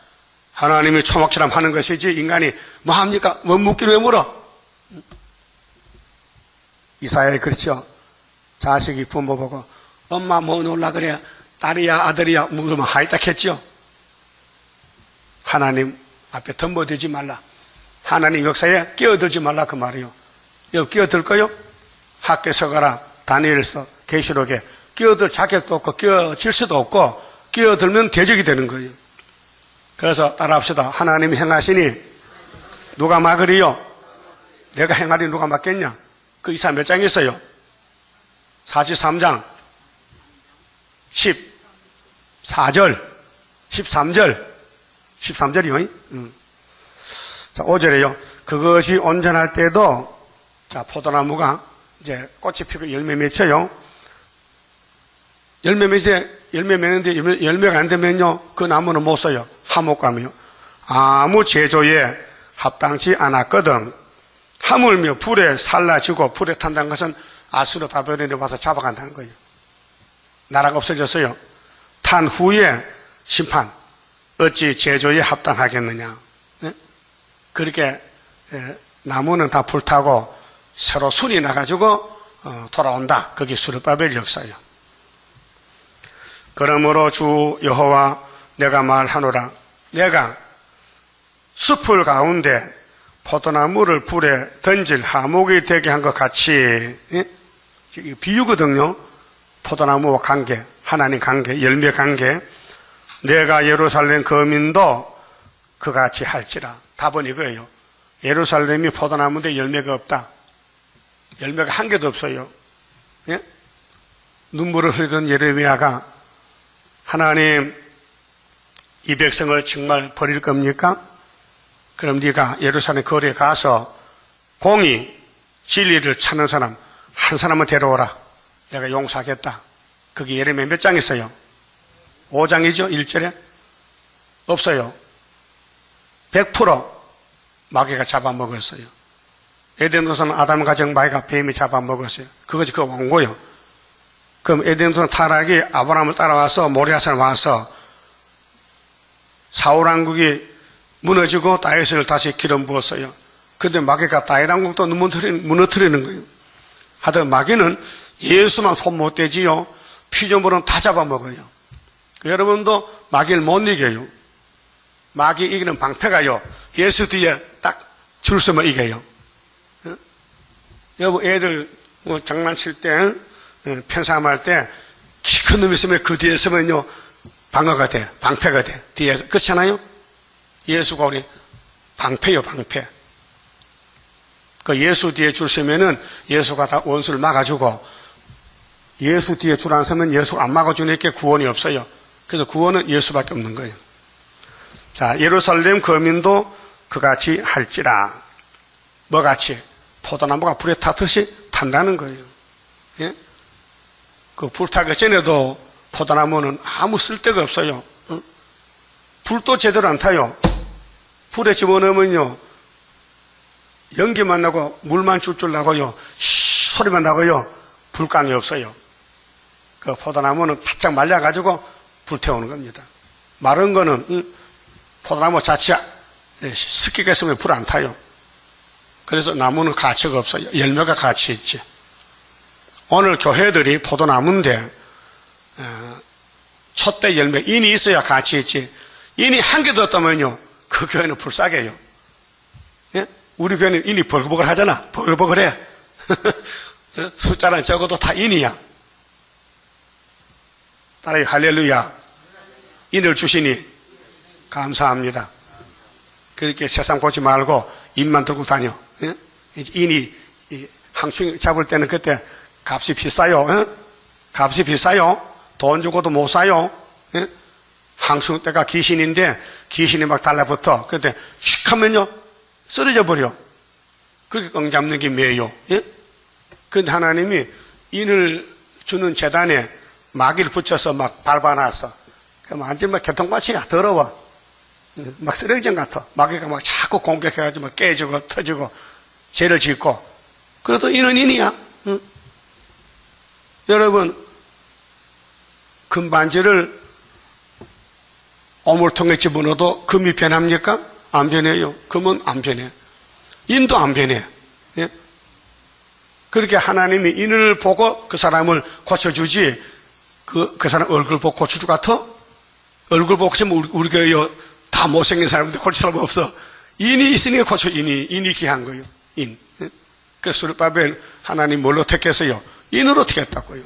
하나님이 초막처럼 하는 것이지 인간이 뭐 합니까? 뭐 묻기를 왜 물어? 이사야에 그렇죠. 자식이 부모 보고 엄마 뭐 놀라 그래? 딸이야 아들이야 물으면 하이딱 했죠. 하나님 앞에 덤벼들지 말라. 하나님 역사에 끼어들지 말라 그 말이요. 여기 끼어들 거요? 학교에서 가라. 다니엘서 계시록에 끼어들 자격도 없고 끼어질 수도 없고 끼어들면 대적이 되는 거예요. 그래서 따라합시다. 하나님이 행하시니 누가 막으리요? 내가 행하리 누가 막겠냐? 그 이사 몇 장 있어요? 43장 14절 13절 13절이요. 자 5절에요. 그것이 온전할 때도 자 포도나무가 이제 꽃이 피고 열매 맺혀요. 열매 맺을 때 열매 맺는데 열매가 안 되면요, 그 나무는 못 써요. 하목감이요. 아무 제조에 합당치 않았거든. 하물며 불에 살라지고 불에 탄다는 것은 아수르 바벨론에 와서 잡아간다는 거예요. 나라가 없어졌어요. 탄 후에 심판. 어찌 제조에 합당하겠느냐. 네? 그렇게 나무는 다 불타고 새로 순이 나가지고 돌아온다. 그게 수르바벨 역사예요. 그러므로 주 여호와 내가 말하노라. 내가 숲을 가운데 포도나무를 불에 던질 하목이 되게 한 것 같이, 예? 비유거든요. 포도나무와 관계, 하나님 관계, 열매 관계. 내가 예루살렘 거민도 그같이 할지라. 답은 이거예요. 예루살렘이 포도나무인데 열매가 없다. 열매가 한 개도 없어요. 예? 눈물을 흘리던 예레미야가 하나님 이 백성을 정말 버릴 겁니까? 그럼 네가 예루살렘 거리에 가서 공의, 진리를 찾는 사람 한 사람을 데려오라. 내가 용서하겠다. 그게 예레미야 몇 장 있어요? 5장이죠? 1절에? 없어요. 100% 마귀가 잡아먹었어요. 에덴동산 아담 가정 마귀가 뱀이 잡아먹었어요. 그것이 그 원고요. 그럼 에덴동산 타락이 아브라함을 따라와서 모리아산에 와서 사울 왕국이 무너지고 다윗을 다시 기름 부었어요. 그런데 마귀가 다윗 왕국도 무너뜨리는 거예요. 하여튼 마귀는 예수만 손 못 대지요. 피조물은 다 잡아먹어요. 여러분도 마귀를 못 이겨요. 마귀 이기는 방패가요. 예수 뒤에 딱 줄 서면 이겨요. 여보 애들 장난칠 때 편싸움할 때 키 큰 놈이 있으면 그 뒤에 서면요 방어가 돼. 방패가 돼. 뒤에서. 그렇잖아요. 예수가 우리 방패요, 방패. 그 예수 뒤에 줄 서면은 예수가 다 원수를 막아주고, 예수 뒤에 줄 안 서면 예수가 안 막아주니까 구원이 없어요. 그래서 구원은 예수밖에 없는 거예요. 자, 예루살렘 거민도 그같이 할지라. 뭐같이? 포도나무가 불에 타듯이 탄다는 거예요. 예? 그 불타기 전에도 포도나무는 아무 쓸데가 없어요. 불도 제대로 안 타요. 불에 집어넣으면요, 연기만 나고 물만 줄줄 나고요, 소리만 나고요, 불감이 없어요. 그 포도나무는 바짝 말려가지고 불태우는 겁니다. 마른 거는 포도나무 자체 습기가 있으면 불 안 타요. 그래서 나무는 가치가 없어요. 열매가 가치 있지. 오늘 교회들이 포도나무인데 촛대 열매 인이 있어야 가치 있지. 인이 한 개도 없다면요, 그 교회는 불쌍해요. 예? 우리 교회는 인이 버글버글 하잖아. 버글버글해. 숫자는 적어도 다 인이야. 따라해 할렐루야. 인을 주시니 감사합니다. 그렇게 세상 보지 말고 인만 들고 다녀. 예? 인이 항충 잡을 때는 그때 값이 비싸요. 예? 값이 비싸요. 돈 주고도 못 사요. 예? 항충대가 귀신인데 귀신이 막 달라붙어. 그런데 휙 하면요 쓰러져 버려. 그렇게 껑 잡는 게 뭐예요? 예? 그런데 하나님이 인을 주는 재단에 마귀를 붙여서 막 밟아놨어. 그럼 완전 막 개통밭이야. 더러워. 막 쓰레기장 같아. 마귀가 막 자꾸 공격해가지고 막 깨지고 터지고 죄를 짓고. 그래도 인은 인이야. 응? 여러분, 금반지를 오물통에 집어넣어도 금이 변합니까? 안 변해요. 금은 안 변해. 인도 안 변해. 예? 그렇게 하나님이 인을 보고 그 사람을 고쳐주지, 그 사람 얼굴 보고 고쳐줄 것 같아? 얼굴 보고 고치면 우리 교회 다 못생긴 사람인데 고칠 사람 없어. 인이 있으니까 고쳐. 인이 귀한 거예요. 인. 예? 그래서 수르바벨 하나님 뭘로 택했어요? 인으로 택했다고요.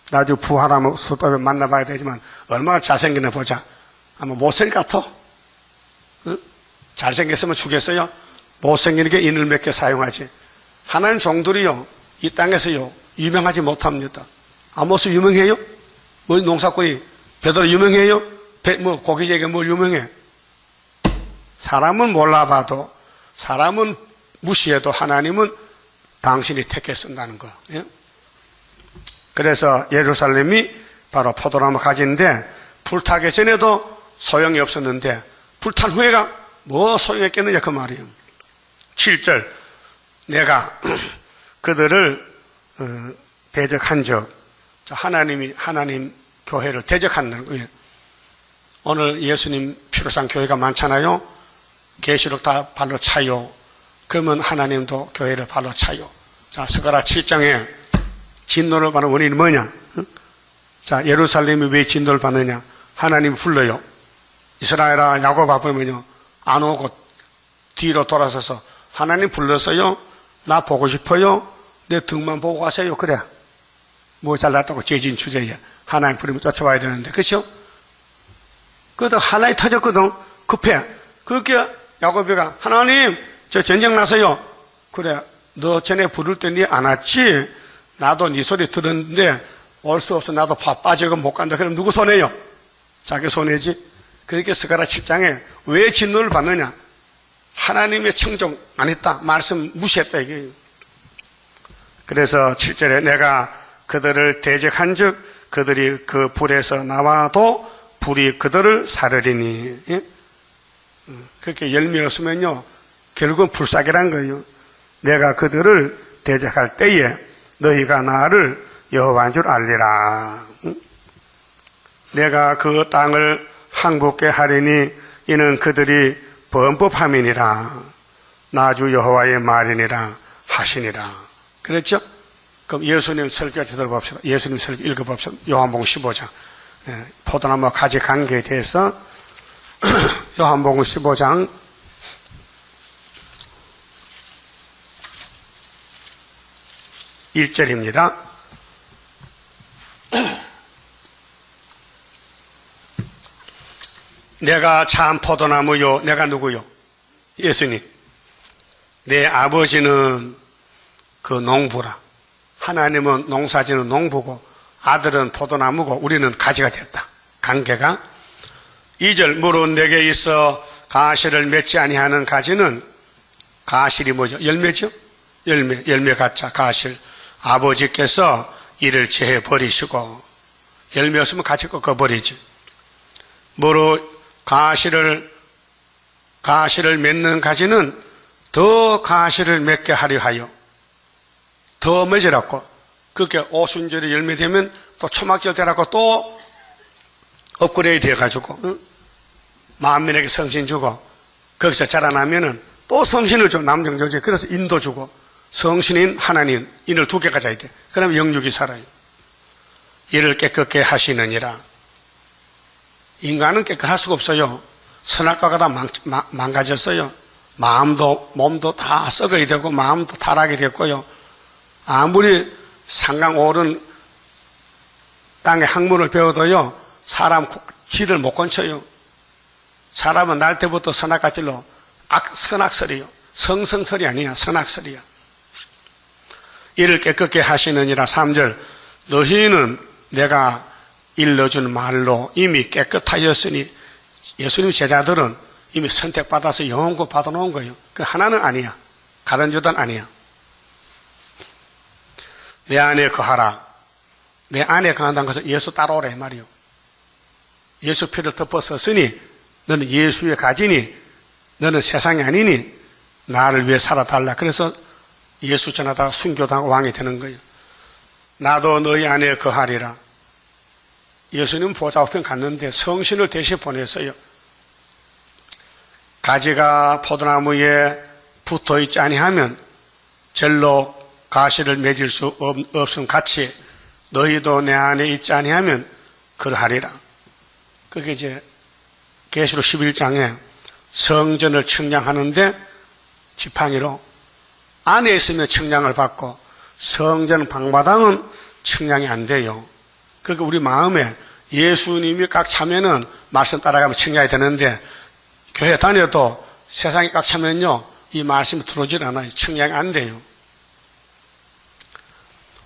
나중에 부활하면 수르바벨 만나봐야 되지만 얼마나 잘생기나 보자. 아마 못생긴 것 같아? 응? 잘생겼으면 죽겠어요? 못생기니까 인을 몇 개 사용하지. 하나님 종들이요, 이 땅에서요 유명하지 못합니다. 아모스 유명해요? 뭐 농사꾼이 베드로 유명해요? 뭐 고기제게 뭘 유명해? 사람은 몰라봐도, 사람은 무시해도 하나님은 당신이 택해 쓴다는 거. 예? 그래서 예루살렘이 바로 포도나무 가지인데 불타기 전에도 소용이 없었는데 불탄 후에가 뭐 소용했겠느냐 그 말이에요. 7절 내가 그들을 대적한 적, 하나님 교회를 대적하는 거예요. 오늘 예수님 피로상 교회가 많잖아요. 계시록 다 발로 차요. 그러면 하나님도 교회를 발로 차요. 자, 스가랴 7장에 진노를 받는 원인이 뭐냐? 자, 예루살렘이 왜 진노를 받느냐? 하나님이 불러요. 이스라엘아, 야곱 아버지면요, 안 오고 뒤로 돌아서서 하나님 불렀어요. 나 보고 싶어요. 내 등만 보고 가세요. 그래. 뭐 잘났다고 재진추제에 하나님 부르면 쫓아와야 되는데, 그렇죠? 그래도 하나님 터졌거든. 급해. 그렇게 야곱이가 하나님 저 전쟁 나서요. 그래. 너 전에 부를 때 니 안 왔지? 나도 네 소리 들었는데 올 수 없어. 나도 빠지고 못 간다. 그럼 누구 손해요? 자기 손해지. 그렇게 스가랴 7장에 왜 진노를 받느냐? 하나님의 청종 안 했다. 말씀 무시했다 이게. 그래서 7절에 내가 그들을 대적한 즉 그들이 그 불에서 나와도 불이 그들을 사르리니. 예? 그렇게 열매 없으면요 결국은 불사기란 거예요. 내가 그들을 대적할 때에 너희가 나를 여호와인 줄 알리라. 내가 그 땅을 항복케 하리니 이는 그들이 범법함이니라. 나주 여호와의 말이니라 하시니라. 그랬죠? 그럼 예수님 설교 들어봅시다. 예수님 설교 읽어봅시다. 요한복음 15장. 포도나무 가지 관계에 대해서 요한복음 15장 1절입니다. 내가 참 포도나무요. 내가 누구요? 예수님. 내 아버지는 그 농부라. 하나님은 농사지는 농부고 아들은 포도나무고 우리는 가지가 됐다. 관계가. 2절 물은 내게 있어 가시를 맺지 아니하는 가지는 가실이 뭐죠? 열매죠? 열매 가짜 가실. 아버지께서 이를 제해 버리시고 열매 없으면 같이 꺾어버리지. 뭐로 가시를 맺는 가지는 더 가시를 맺게 하려 하여 더 맺으라고. 그렇게 오순절이 열매되면 또 초막절 되라고 또 업그레이드 해가지고 응? 만민에게 성신 주고 거기서 자라나면은 또 성신을 줘. 남정조지. 그래서 인도 주고 성신인 하나님 인을 두 개 가져야 돼. 그러면 영육이 살아요. 이를 깨끗게 하시느니라. 인간은 깨끗할 수가 없어요. 선악과가 다 망가졌어요. 마음도 몸도 다 썩어야 되고 마음도 타락이 됐고요. 아무리 상강 오른 땅의 학문을 배워도요 사람 질을 못 건쳐요. 사람은 날 때부터 선악과질로 선악설이요. 성성설이 아니야. 선악설이야. 이를 깨끗게 하시느니라. 3절 너희는 내가 일러준 말로 이미 깨끗하였으니 예수님 제자들은 이미 선택받아서 영혼구 받아놓은 거예요. 그 하나는 아니야. 다른 주단 아니야. 내 안에 거하라. 내 안에 거한다는 것은 예수 따라오라 이 말이요. 예수 피를 덮어섰으니 너는 예수의 가지니 너는 세상이 아니니 나를 위해 살아달라. 그래서 예수 전하다가 순교당하고 왕이 되는 거예요. 나도 너희 안에 거하리라. 예수님 보좌우편 갔는데 성신을 대신 보냈어요. 가지가 포도나무에 붙어있지 아니하면 절로 가시를 맺을 수 없음 같이 너희도 내 안에 있지 아니하면 그러하리라. 그게 이제 계시록 11장에 성전을 청량하는데 지팡이로 안에 있으면 청량을 받고 성전 방마당은 청량이 안 돼요. 그러니까 우리 마음에 예수님이 꽉 차면은 말씀 따라가면 청량이 되는데 교회 다녀도 세상이 꽉 차면요 이 말씀이 들어오질 않아요. 청량이 안 돼요.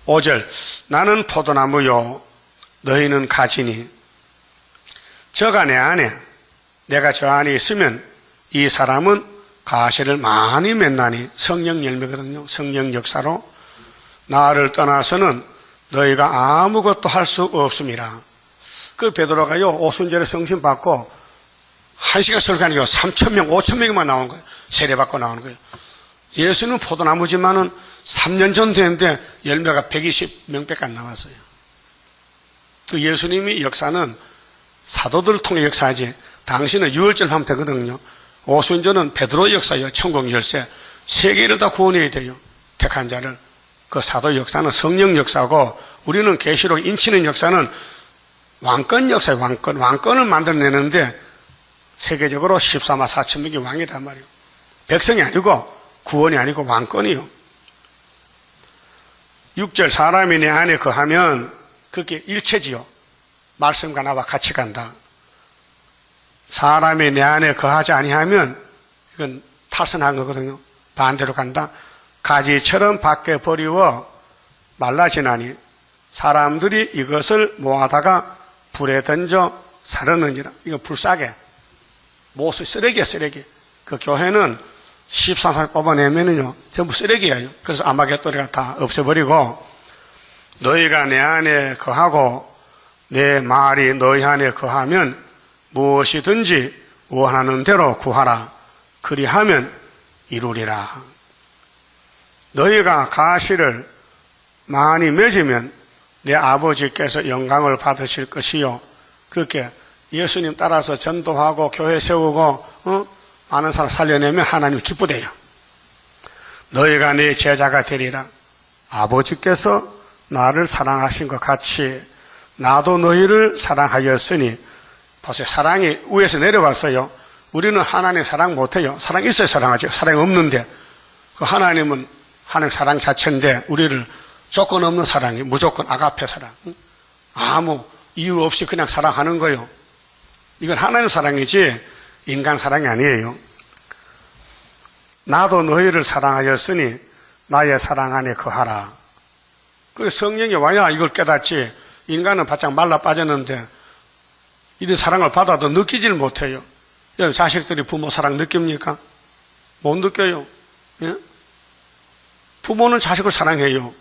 5절 나는 포도나무요 너희는 가지니 저가 내 안에 내가 저 안에 있으면 이 사람은 가시를 많이 맺나니 성령 열매거든요. 성령 역사로 나를 떠나서는 너희가 아무것도 할 수 없음이라. 그 베드로가요, 오순절에 성신 받고 1시간 설교하니까 3,000명, 5,000명이만 나온 거예요. 세례받고 나오는 거예요. 예수는 포도나무지만은 3년 전 됐는데 열매가 120명밖에 안 나왔어요. 그 예수님의 역사는 사도들을 통해 역사하지, 당신은 유월절 하면 되거든요. 오순절은 베드로 역사예요. 천국 열쇠. 세계를 다 구원해야 돼요. 택한 자를. 그 사도 역사는 성령 역사고, 우리는 계시록 인치는 역사는 왕권 역사예요. 왕권을 만들어내는데 세계적으로 14만 4천 명이 왕이란 말이에요. 백성이 아니고 구원이 아니고 왕권이요. 6절 사람이 내 안에 거하면 그게 일체지요. 말씀과 나와 같이 간다. 사람이 내 안에 거하지 아니하면 이건 타선한 거거든요. 반대로 간다. 가지처럼 밖에 버리워 말라지나니 사람들이 이것을 모아다가 불에 던져 사르느니라. 이거 불싸게. 모수 쓰레기야, 쓰레기. 그 교회는 13살 뽑아내면은요, 전부 쓰레기예요. 그래서 아마겟돈이가 다 없애버리고, 너희가 내 안에 거하고, 내 말이 너희 안에 거하면 무엇이든지 원하는 대로 구하라. 그리하면 이루리라. 너희가 가시를 많이 맺으면 내 아버지께서 영광을 받으실 것이요. 그렇게 예수님 따라서 전도하고 교회 세우고 많은 사람 살려내면 하나님 기쁘대요. 너희가 내 제자가 되리라. 아버지께서 나를 사랑하신 것 같이 나도 너희를 사랑하였으니, 보세요. 사랑이 위에서 내려왔어요. 우리는 하나님 사랑 못해요. 사랑 있어야 사랑하죠. 사랑이 없는데, 그 하나님은 하나님 사랑 자체인데 우리를 조건 없는 사랑이, 무조건 아가페 사랑, 아무 이유 없이 그냥 사랑하는 거예요. 이건 하나님 사랑이지 인간 사랑이 아니에요. 나도 너희를 사랑하였으니 나의 사랑 안에 거하라. 그래서 성령이 와야 이걸 깨닫지, 인간은 바짝 말라 빠졌는데 이런 사랑을 받아도 느끼질 못해요. 자식들이 부모 사랑 느낍니까? 못 느껴요. 예? 부모는 자식을 사랑해요.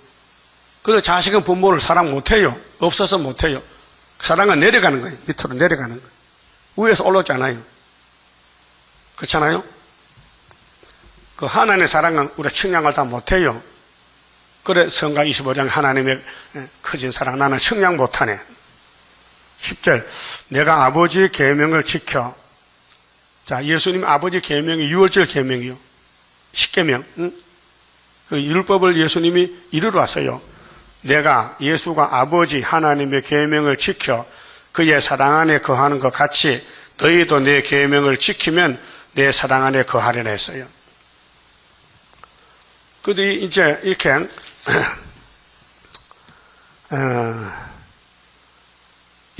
그래서 자식은 부모를 사랑 못해요. 없어서 못해요. 사랑은 내려가는 거예요. 밑으로 내려가는 거예요. 위에서 올라오지 않아요. 그렇잖아요? 그 하나님의 사랑은 우리가 측량을 다 못해요. 그래 성가 25장 하나님의 커진 사랑, 나는 측량 못하네. 10절 내가 아버지의 계명을 지켜. 자, 예수님 아버지 계명이 유월절 계명이요. 10계명. 그 율법을 예수님이 이루러 왔어요. 내가 예수가 아버지 하나님의 계명을 지켜 그의 사랑 안에 거하는 것 같이 너희도 내 계명을 지키면 내 사랑 안에 거하리라 했어요. 그래도 이제 이렇게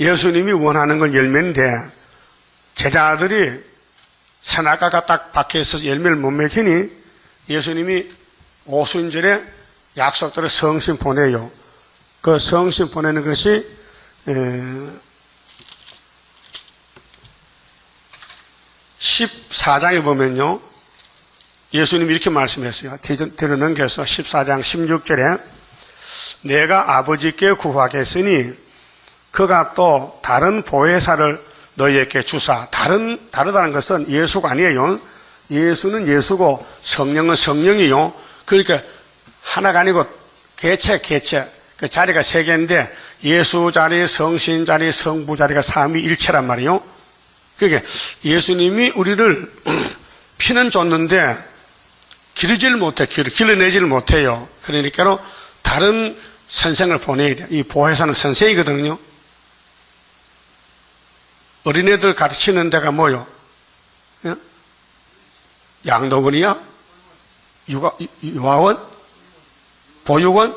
예수님이 원하는 건 열매인데 제자들이 선악과가 딱 박혀서 열매를 못 맺으니 예수님이 오순절에 약속대로 성신 보내요. 그 성신 보내는 것이 14장에 보면요, 예수님이 이렇게 말씀했어요. 뒤로 넘겨서 14장 16절에 내가 아버지께 구하겠으니 그가 또 다른 보혜사를 너희에게 주사. 다르다는 것은 예수가 아니에요. 예수는 예수고 성령은 성령이요. 그러니까 하나가 아니고 개체. 그 자리가 세 개인데 예수 자리, 성신 자리, 성부 자리가 삼위일체란 말이에요. 그러니까 예수님이 우리를 피는 줬는데 기르지를 못해, 길러내지를 못해요. 그러니까 다른 선생을 보내야 돼요. 이 보혜사는 선생이거든요. 어린애들 가르치는 데가 뭐요? 양도원이야? 유아원? 보육원?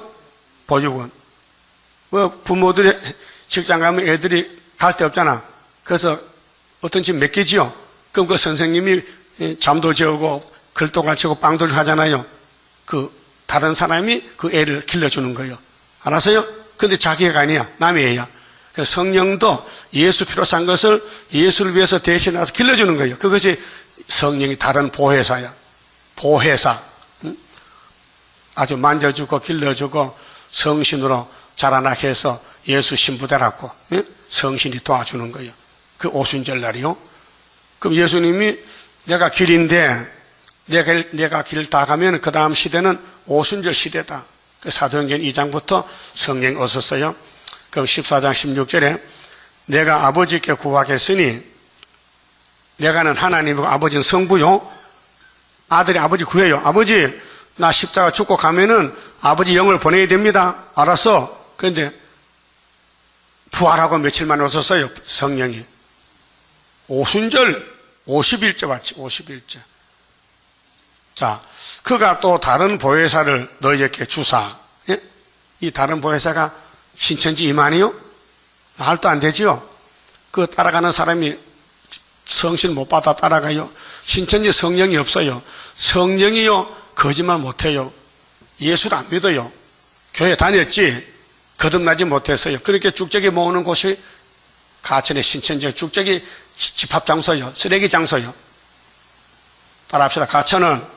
부모들이 직장 가면 애들이 갈 데 없잖아. 그래서 어떤 집 맡기지요? 그럼 그 선생님이 잠도 재우고 글도 가르치고 빵도 하잖아요. 그 다른 사람이 그 애를 길러주는 거예요. 알았어요? 근데 자기가 아니야. 남의 애야. 그 성령도 예수 피로 산 것을 예수를 위해서 대신해서 길러주는 거예요. 그것이 성령이 다른 보혜사야. 보혜사. 아주 만져주고 길러주고 성신으로 자라나게 해서 예수 신부되라고. 성신이 도와주는 거예요. 그 오순절 날이요. 그럼 예수님이 내가 길인데 내가 길 다 가면 그 다음 시대는 오순절 시대다. 그 사도행전 2장부터 성령이 오셨어요. 그럼 14장 16절에 내가 아버지께 구하겠으니 내가는 하나님이고 아버지는 성부요. 아들이 아버지 구해요. 아버지 나 십자가 죽고 가면은 아버지 영을 보내야 됩니다. 알았어. 그런데 부활하고 며칠 만에 오셨어요. 성령이. 오순절 50일째 왔지. 50일째. 자, 그가 또 다른 보혜사를 너희에게 주사. 예? 이 다른 보혜사가 신천지 이만희요? 말도 안 되지요. 그 따라가는 사람이 성신 못 받아 따라가요. 신천지 성령이 없어요. 성령이요 거짓말 못해요. 예수를 안 믿어요. 교회 다녔지 거듭나지 못했어요. 그렇게 쭉저기 모으는 곳이 가천의 신천지 쭉저기 집합장소요. 쓰레기 장소요. 따라합시다. 가천은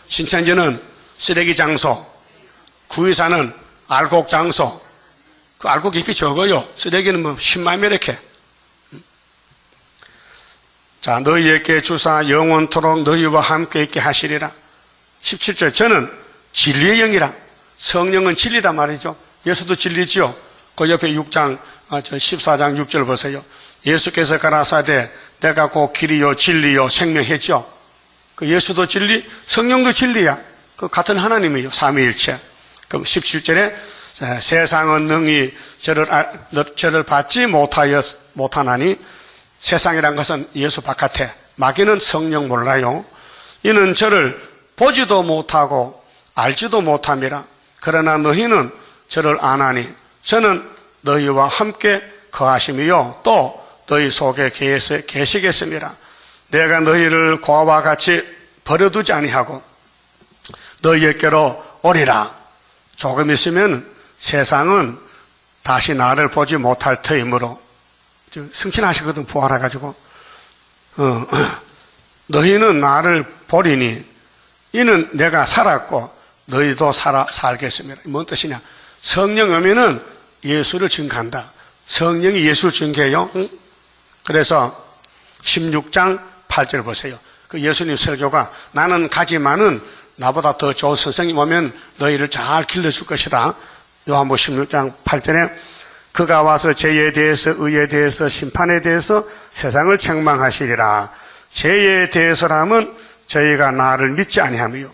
신천지는 쓰레기 장소, 구의사는 알곡 장소. 그 알곡이 이렇게 적어요. 쓰레기는 뭐 10만 명 이렇게. 자, 너희에게 주사 영원토록 너희와 함께 있게 하시리라. 17절 저는 진리의 영이라. 성령은 진리란 말이죠. 예수도 진리지요. 그 옆에 6장 14장 6절 보세요. 예수께서 가라사대 내가 곧 길이요 진리요 생명이죠. 그 예수도 진리, 성령도 진리야. 그 같은 하나님이에요. 삼위일체. 그럼 17절에 세상은 능히 저를 받지 못하나니 세상이란 것은 예수 바깥에 마귀는 성령 몰라요. 이는 저를 보지도 못하고 알지도 못함이라. 그러나 너희는 저를 아나니 저는 너희와 함께 거하심이요 또 너희 속에 계시겠습니다. 내가 너희를 고아와 같이 버려두지 아니하고 너희에게로 오리라. 조금 있으면 세상은 다시 나를 보지 못할 터이므로 승천하시거든. 부활해가지고 너희는 나를 보리니 이는 내가 살았고 너희도 살겠습니다. 뭔 뜻이냐? 성령 오면은 예수를 증거한다. 성령이 예수를 증거해요. 그래서 16장 8절 보세요. 그 예수님 설교가 나는 가지만은 나보다 더 좋은 선생님 오면 너희를 잘 길러줄 것이다. 요한복음 16장 8절에 그가 와서 죄에 대해서 의에 대해서 심판에 대해서 세상을 책망하시리라. 죄에 대해서라면 저희가 나를 믿지 아니하며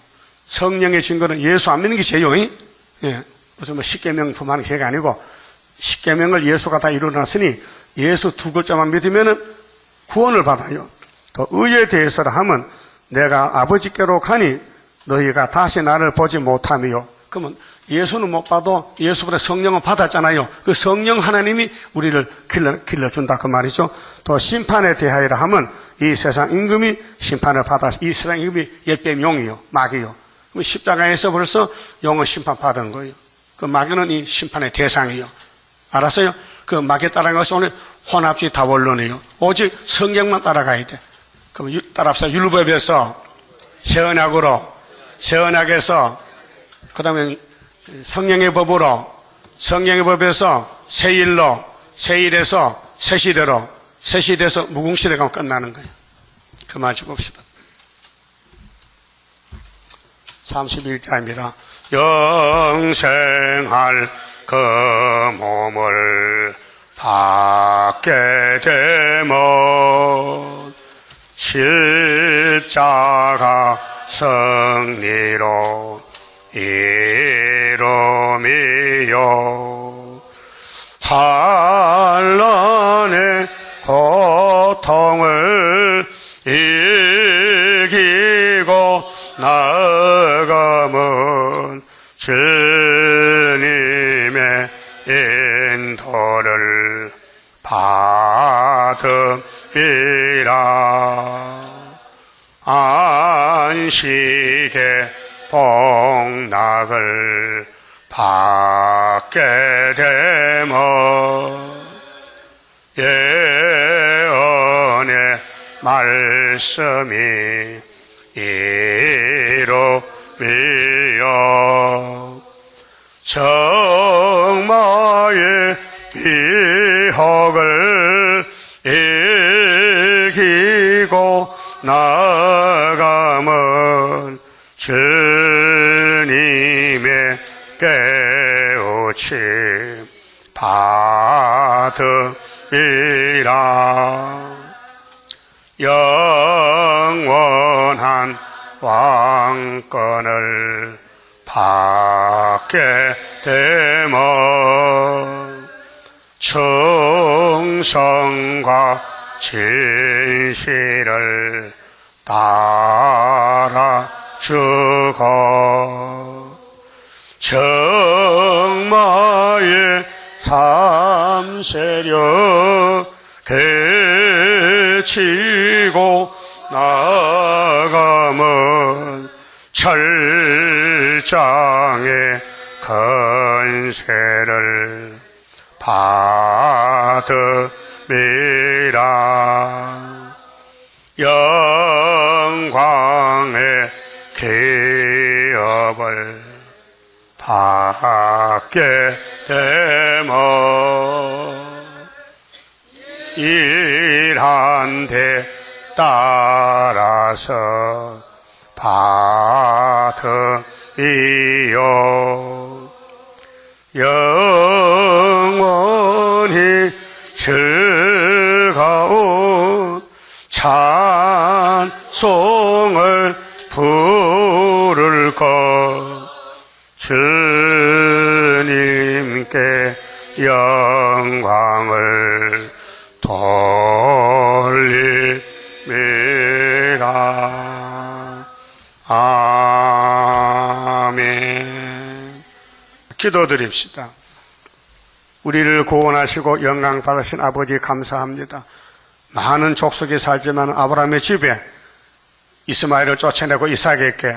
성령의 증거는 예수 안 믿는 게 죄요. 예. 무슨 뭐 십계명 품하는 게 죄가 아니고 십계명을 예수가 다 이루어놨으니 예수 두 글자만 믿으면 구원을 받아요. 또 의에 대해서라 하면 내가 아버지께로 가니 너희가 다시 나를 보지 못하며. 그러면 예수는 못 봐도 예수보다 성령은 받았잖아요. 그 성령 하나님이 우리를 길러준다 그 말이죠. 또 심판에 대하여라 하면 이 세상 임금이 심판을 받아서 이 세상 임금이 옛뱀 용이요 마귀요. 그럼 십자가에서 벌써 용은 심판받은 거예요. 그 마귀는 이 심판의 대상이요. 알았어요? 그 마귀 따라가는 것은 오늘 혼합주의 다원론이에요. 오직 성경만 따라가야 돼. 그럼 따라합시다. 율법에서 새언약으로, 새언약에서 그 다음에 성령의 법으로, 성령의 법에서 새일로, 새일에서 새시대로, 새시대에서 무궁시대가 끝나는 거예요. 그 말 좀 봅시다. 31자입니다. 영생할 그 몸을 받게 되면 십자가 승리로 이름이요 환난의 고통을 이기고 나아가면 주님의 인도를 받음이라. 안식의 복락을 받게 되면 예언의 말씀이 이루미요 정마의 비혹을 지고 나아감은 주님의 깨우침 받으리라. 영원한 왕권을 받게 되면 충성과 진실을 따라주고 정마의 삼세력 그치고 나아가면 철장의 건세를 받으리라. 영광의 기업을 받게 되면 일한 데 따라서 받으리요. 영원히 즐거운 찬송을 부를 것 주님께 영광을 돌립니다. 아멘. 기도드립시다. 우리를 구원하시고 영광 받으신 아버지 감사합니다. 많은 족속이 살지만 아브라함의 집에 이스마엘을 쫓아내고 이삭에게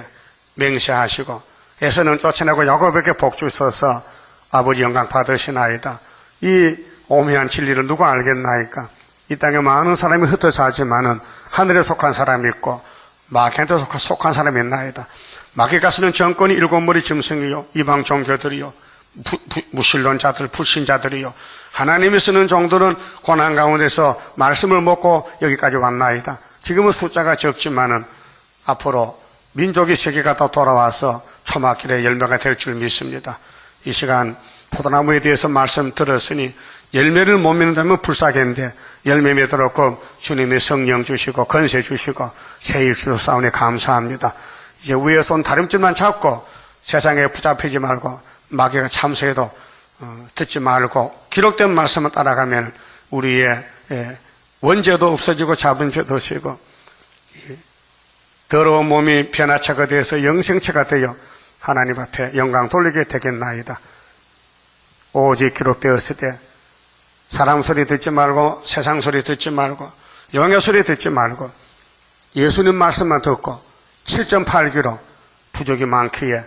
맹세하시고 에서는 쫓아내고 야곱에게 복 주셔서 아버지 영광 받으시나이다. 이 오묘한 진리를 누가 알겠나이까? 이 땅에 많은 사람이 흩어져 살지만은 하늘에 속한 사람이 있고 마귀한테 속한 사람이 있나이다. 마귀 가서는 정권이 일곱 머리 짐승이요 이방 종교들이요 무신론자들 불신자들이요 하나님이 쓰는 종들은 고난 가운데서 말씀을 먹고 여기까지 왔나이다. 지금은 숫자가 적지만은 앞으로 민족의 세계가 더 돌아와서 초막길의 열매가 될 줄 믿습니다. 이 시간 포도나무에 대해서 말씀 들었으니 열매를 못 맺는다면 불사겠는데 열매 맺도록 주님의 성령 주시고 건세 주시고 세일 주사오니 감사합니다. 이제 위에서 온 다림질만 잡고 세상에 붙잡히지 말고 마귀가 참소해도 듣지 말고 기록된 말씀을 따라가면 우리의 원죄도 없어지고 잡은 죄도 없어지고 더러운 몸이 변화체가 되어서 영생체가 되어 하나님 앞에 영광 돌리게 되겠나이다. 오직 기록되었을 때 사람 소리 듣지 말고 세상 소리 듣지 말고 영의 소리 듣지 말고 예수님 말씀만 듣고 7.8kg 부족이 많기에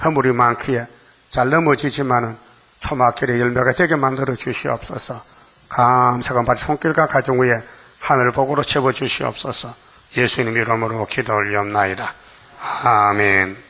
허물이 많기에 잘 넘어지지만은 초막길의 열매가 되게 만들어 주시옵소서. 감사가 받은 손길과 가정 위에 하늘 복으로 채워 주시옵소서. 예수님 이름으로 기도 올리옵나이다. 아멘.